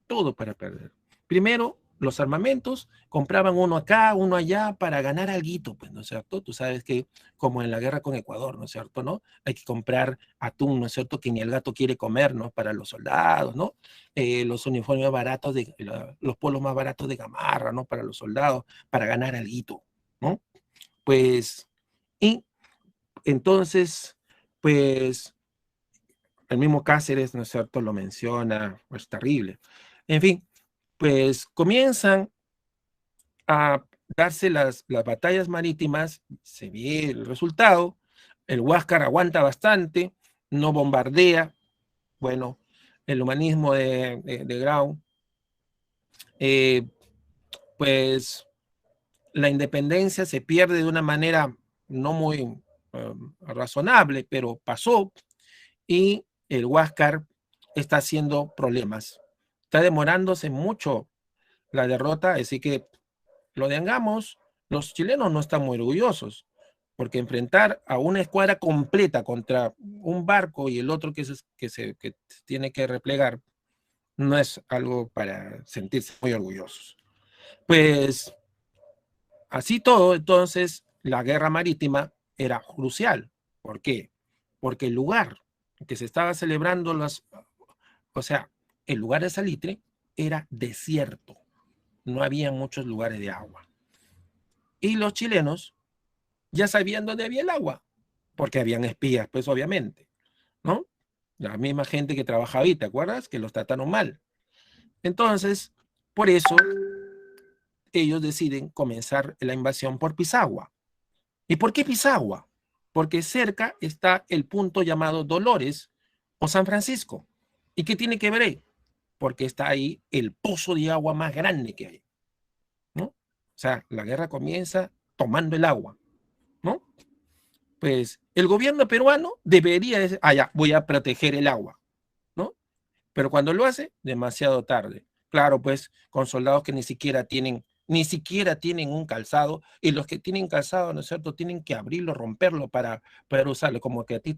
todo para perder. Primero, los armamentos, compraban uno acá, uno allá para ganar alguito, pues, ¿no es cierto? Tú sabes que como en la guerra con Ecuador, ¿no es cierto? ¿No? Hay que comprar atún, ¿no es cierto? Que ni el gato quiere comer, ¿no? Para los soldados, ¿no? Los uniformes baratos, los polos más baratos de gamarra, ¿no? Para los soldados, para ganar alguito, ¿no? Pues, y entonces, pues, el mismo Cáceres, ¿no es cierto?, lo menciona, es terrible. En fin, pues comienzan a darse las batallas marítimas, se ve el resultado, el Huáscar aguanta bastante, no bombardea, bueno, el humanismo de Grau, eh, pues la independencia se pierde de una manera no muy razonable, pero pasó, y el Huáscar está haciendo problemas. Está demorándose mucho la derrota, así que lo de Angamos, los chilenos no están muy orgullosos, porque enfrentar a una escuadra completa contra un barco y el otro que tiene que replegar no es algo para sentirse muy orgullosos. Pues así todo, entonces la guerra marítima era crucial. ¿Por qué? Porque el lugar que se estaba celebrando o sea, el lugar de Salitre era desierto, no había muchos lugares de agua. Y los chilenos ya sabían dónde había el agua, porque habían espías, pues obviamente, ¿no? La misma gente que trabajaba ahí, ¿te acuerdas? Que los trataron mal. Entonces, por eso ellos deciden comenzar la invasión por Pisagua. ¿Y por qué Pisagua? Porque cerca está el punto llamado Dolores o San Francisco. ¿Y qué tiene que ver ahí? Porque está ahí el pozo de agua más grande que hay, ¿no? O sea, la guerra comienza tomando el agua, ¿no? Pues el gobierno peruano debería decir, ya, voy a proteger el agua, ¿no? Pero cuando lo hace, demasiado tarde. Claro, pues con soldados que ni siquiera tienen un calzado, y los que tienen calzado, ¿no es cierto?, tienen que abrirlo, romperlo para poder usarlo, como que a ti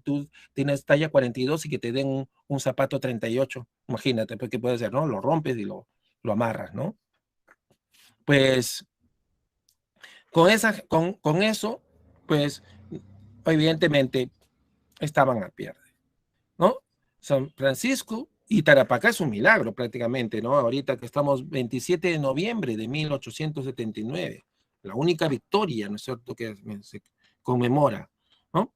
tú tienes talla 42 y que te den un zapato 38, imagínate, pues qué puede ser, ¿no? Lo rompes y lo amarras, ¿no? Pues con eso, pues evidentemente estaban a pierde, ¿no? San Francisco y Tarapacá es un milagro prácticamente, ¿no? Ahorita que estamos 27 de noviembre de 1879, la única victoria, ¿no es cierto?, que se conmemora, ¿no?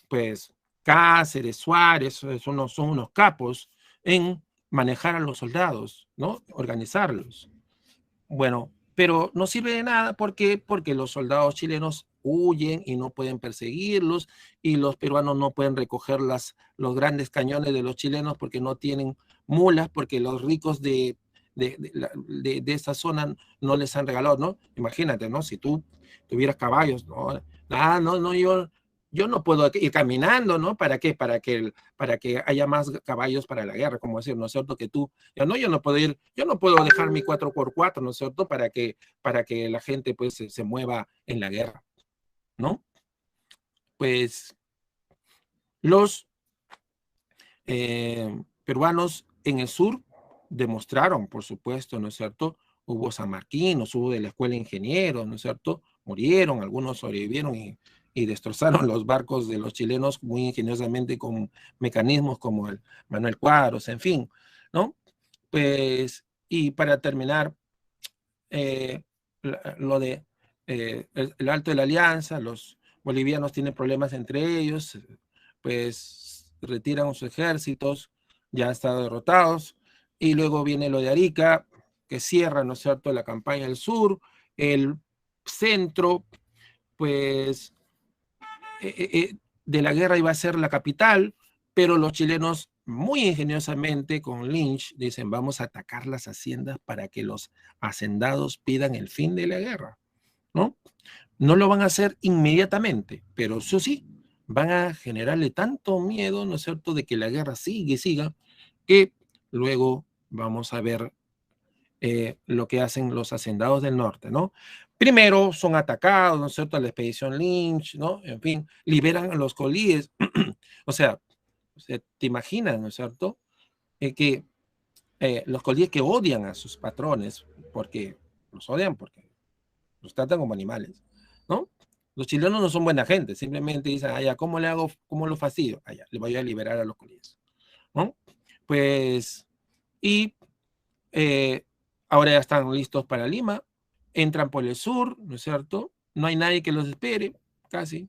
Pues Cáceres, Suárez, son unos capos en manejar a los soldados, ¿no? Organizarlos. Bueno, pero no sirve de nada, ¿por qué? Porque los soldados chilenos huyen y no pueden perseguirlos, y los peruanos no pueden recoger los grandes cañones de los chilenos porque no tienen mulas, porque los ricos de esa zona no les han regalado, ¿no? Imagínate, ¿no? Si tú tuvieras caballos, ¿no? No, yo yo no puedo ir caminando, ¿no? ¿Para qué? Para que haya más caballos para la guerra, como decir, ¿no es cierto? Que tú, yo no puedo ir, yo no puedo dejar mi 4x4, ¿no es cierto? Para que la gente pues se mueva en la guerra, ¿no? Pues los peruanos en el sur demostraron, por supuesto, ¿no es cierto? Hubo sanmarquinos, hubo de la escuela de ingenieros, ¿no es cierto? Murieron, algunos sobrevivieron y destrozaron los barcos de los chilenos muy ingeniosamente con mecanismos como el Manuel Cuadros, en fin, ¿no? Pues, y para terminar, lo de el Alto de la Alianza, los bolivianos tienen problemas entre ellos, pues retiran sus ejércitos, ya han estado derrotados, y luego viene lo de Arica, que cierra, ¿no es cierto?, la campaña del sur, el centro, pues, de la guerra iba a ser la capital, pero los chilenos muy ingeniosamente con Lynch dicen, vamos a atacar las haciendas para que los hacendados pidan el fin de la guerra, ¿no? No lo van a hacer inmediatamente, pero eso sí, van a generarle tanto miedo, ¿no es cierto?, de que la guerra sigue y siga, que luego vamos a ver lo que hacen los hacendados del norte, ¿no? Primero son atacados, ¿no es cierto?, a la expedición Lynch, ¿no? En fin, liberan a los colíes. O sea, te imaginas, ¿no es cierto?, que los colíes que odian a sus patrones, porque los odian, porque los tratan como animales, ¿no? Los chilenos no son buena gente, simplemente dicen, ah, ¿cómo le hago, cómo lo fastidio? Allá, le voy a liberar a los colíes, ¿no? Pues, y eh, ahora ya están listos para Lima, entran por el sur, ¿no es cierto? No hay nadie que los espere, casi.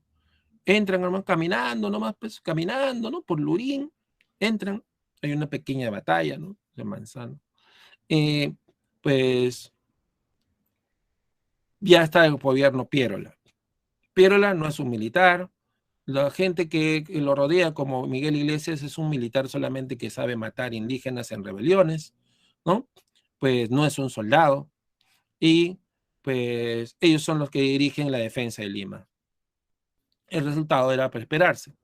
Entran nomás caminando, nomás pues, caminando, ¿no? Por Lurín, entran, hay una pequeña batalla, ¿no? De Manzano. Pues ya está el gobierno Piérola. Piérola no es un militar, la gente que lo rodea, como Miguel Iglesias, es un militar solamente que sabe matar indígenas en rebeliones, ¿no? Pues no es un soldado, y pues ellos son los que dirigen la defensa de Lima. El resultado era para esperarse.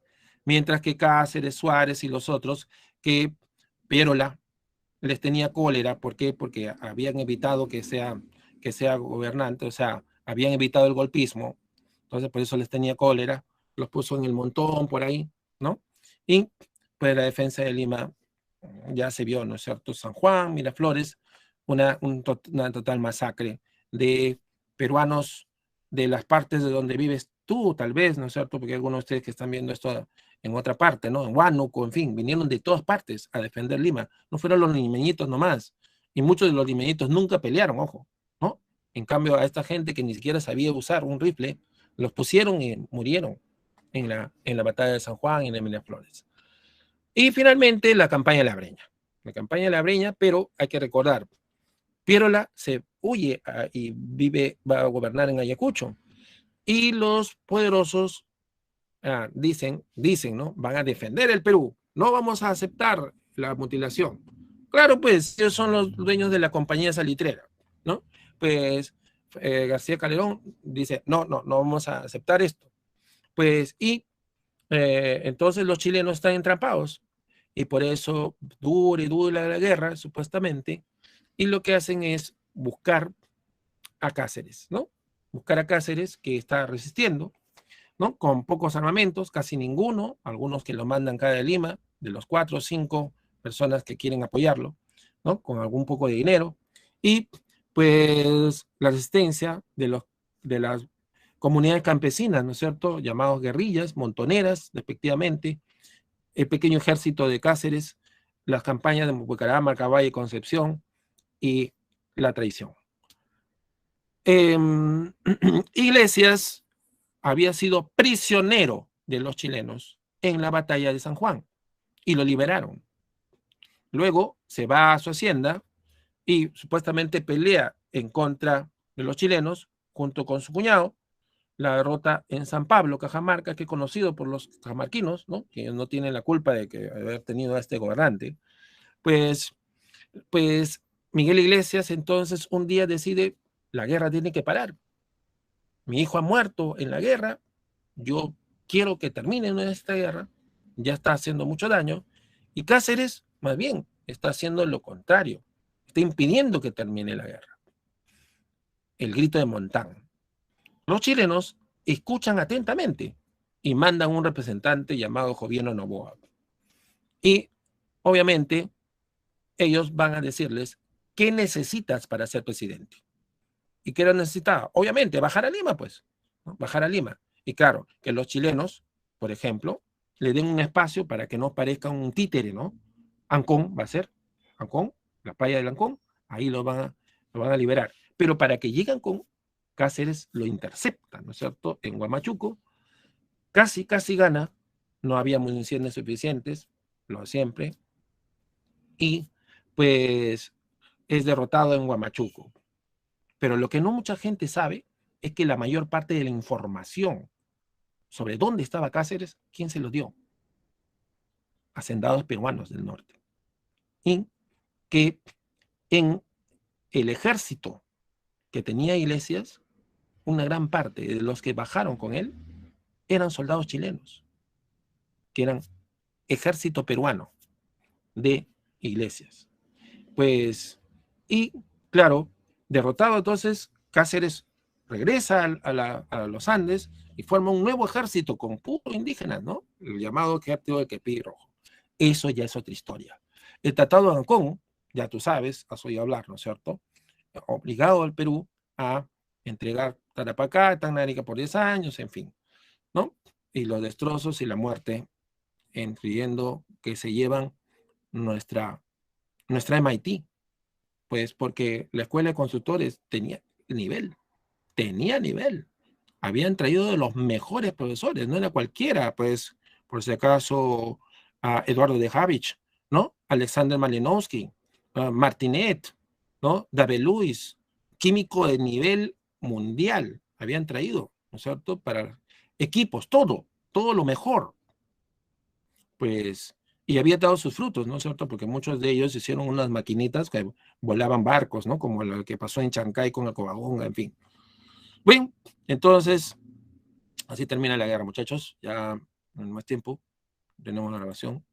Mientras que Cáceres, Suárez y los otros, que Piérola les tenía cólera, ¿por qué? Porque habían evitado que sea gobernante, o sea, habían evitado el golpismo, entonces por eso les tenía cólera, los puso en el montón por ahí, ¿no? Y pues la defensa de Lima ya se vio, ¿no es cierto? San Juan, Miraflores, una total masacre de peruanos de las partes de donde vives tú, tal vez, ¿no es cierto? Porque algunos de ustedes que están viendo esto en otra parte, ¿no? En Huánuco, en fin, vinieron de todas partes a defender Lima. No fueron los limeñitos nomás. Y muchos de los limeñitos nunca pelearon, ojo, ¿no? En cambio, a esta gente que ni siquiera sabía usar un rifle, los pusieron y murieron en la batalla de San Juan y en Miraflores. Y finalmente la campaña de la Breña. La campaña de la Breña, pero hay que recordar, Piérola se huye y va a gobernar en Ayacucho. Y los poderosos dicen, ¿no? Van a defender el Perú. No vamos a aceptar la mutilación. Claro, pues ellos son los dueños de la compañía salitrera, ¿no? Pues García Calderón dice, no vamos a aceptar esto. Pues, y entonces los chilenos están entrampados y por eso dura la guerra, supuestamente, y lo que hacen es buscar a Cáceres, ¿no? Buscar a Cáceres, que está resistiendo, ¿no? Con pocos armamentos, casi ninguno, algunos que lo mandan acá de Lima, de los 4 o 5 personas que quieren apoyarlo, ¿no? Con algún poco de dinero, y pues la resistencia de las comunidades campesinas, ¿no es cierto? Llamados guerrillas, montoneras, respectivamente, el pequeño ejército de Cáceres, las campañas de Bucaramanga, Marcaballe y Concepción, y la traición. Iglesias había sido prisionero de los chilenos en la batalla de San Juan y lo liberaron. Luego se va a su hacienda y supuestamente pelea en contra de los chilenos junto con su cuñado, la derrota en San Pablo, Cajamarca, que es conocido por los cajamarquinos, ¿no? Que no tienen la culpa de que haber tenido a este gobernante. Pues Miguel Iglesias entonces un día decide, la guerra tiene que parar. Mi hijo ha muerto en la guerra, yo quiero que termine esta guerra, ya está haciendo mucho daño, y Cáceres, más bien, está haciendo lo contrario, está impidiendo que termine la guerra. El grito de Montán. Los chilenos escuchan atentamente y mandan un representante llamado Joviano Noboa. Y, obviamente, ellos van a decirles, ¿qué necesitas para ser presidente? ¿Y qué era necesitaba? Obviamente, bajar a Lima, pues, ¿no? Bajar a Lima. Y claro, que los chilenos, por ejemplo, le den un espacio para que no parezca un títere, ¿no? Ancón va a ser, Ancón, la playa del Ancón, ahí lo van a liberar. Pero para que lleguen con Cáceres lo intercepta, ¿no es cierto? En Huamachuco, casi gana, no había municiones suficientes, lo siempre, y pues es derrotado en Huamachuco. Pero lo que no mucha gente sabe es que la mayor parte de la información sobre dónde estaba Cáceres, ¿quién se lo dio? Hacendados peruanos del norte. Y que en el ejército que tenía Iglesias, una gran parte de los que bajaron con él eran soldados chilenos, que eran ejército peruano de Iglesias. Pues, y claro, derrotado entonces, Cáceres regresa a los Andes y forma un nuevo ejército con puros indígenas, ¿no? El llamado ejército de Quepí Rojo. Eso ya es otra historia. El Tratado de Ancón, ya tú sabes, has oído hablar, ¿no es cierto? Obligado al Perú a entregar Tarapacá, Tanarica por 10 años, en fin, ¿no? Y los destrozos y la muerte, incluyendo que se llevan nuestra MIT, pues porque la escuela de constructores tenía nivel. Habían traído de los mejores profesores, no era cualquiera, pues, por si acaso, a Eduardo de Javich, ¿no? Alexander Malinowski, Martinet, ¿no? David Lewis, químico de nivel mundial, habían traído, ¿no es cierto? Para equipos, todo lo mejor. Pues, y había dado sus frutos, ¿no es cierto? Porque muchos de ellos hicieron unas maquinitas que volaban barcos, ¿no? Como lo que pasó en Chancay con el Covadonga, en fin. Bueno, entonces, así termina la guerra, muchachos. Ya no hay más tiempo. Tenemos una grabación.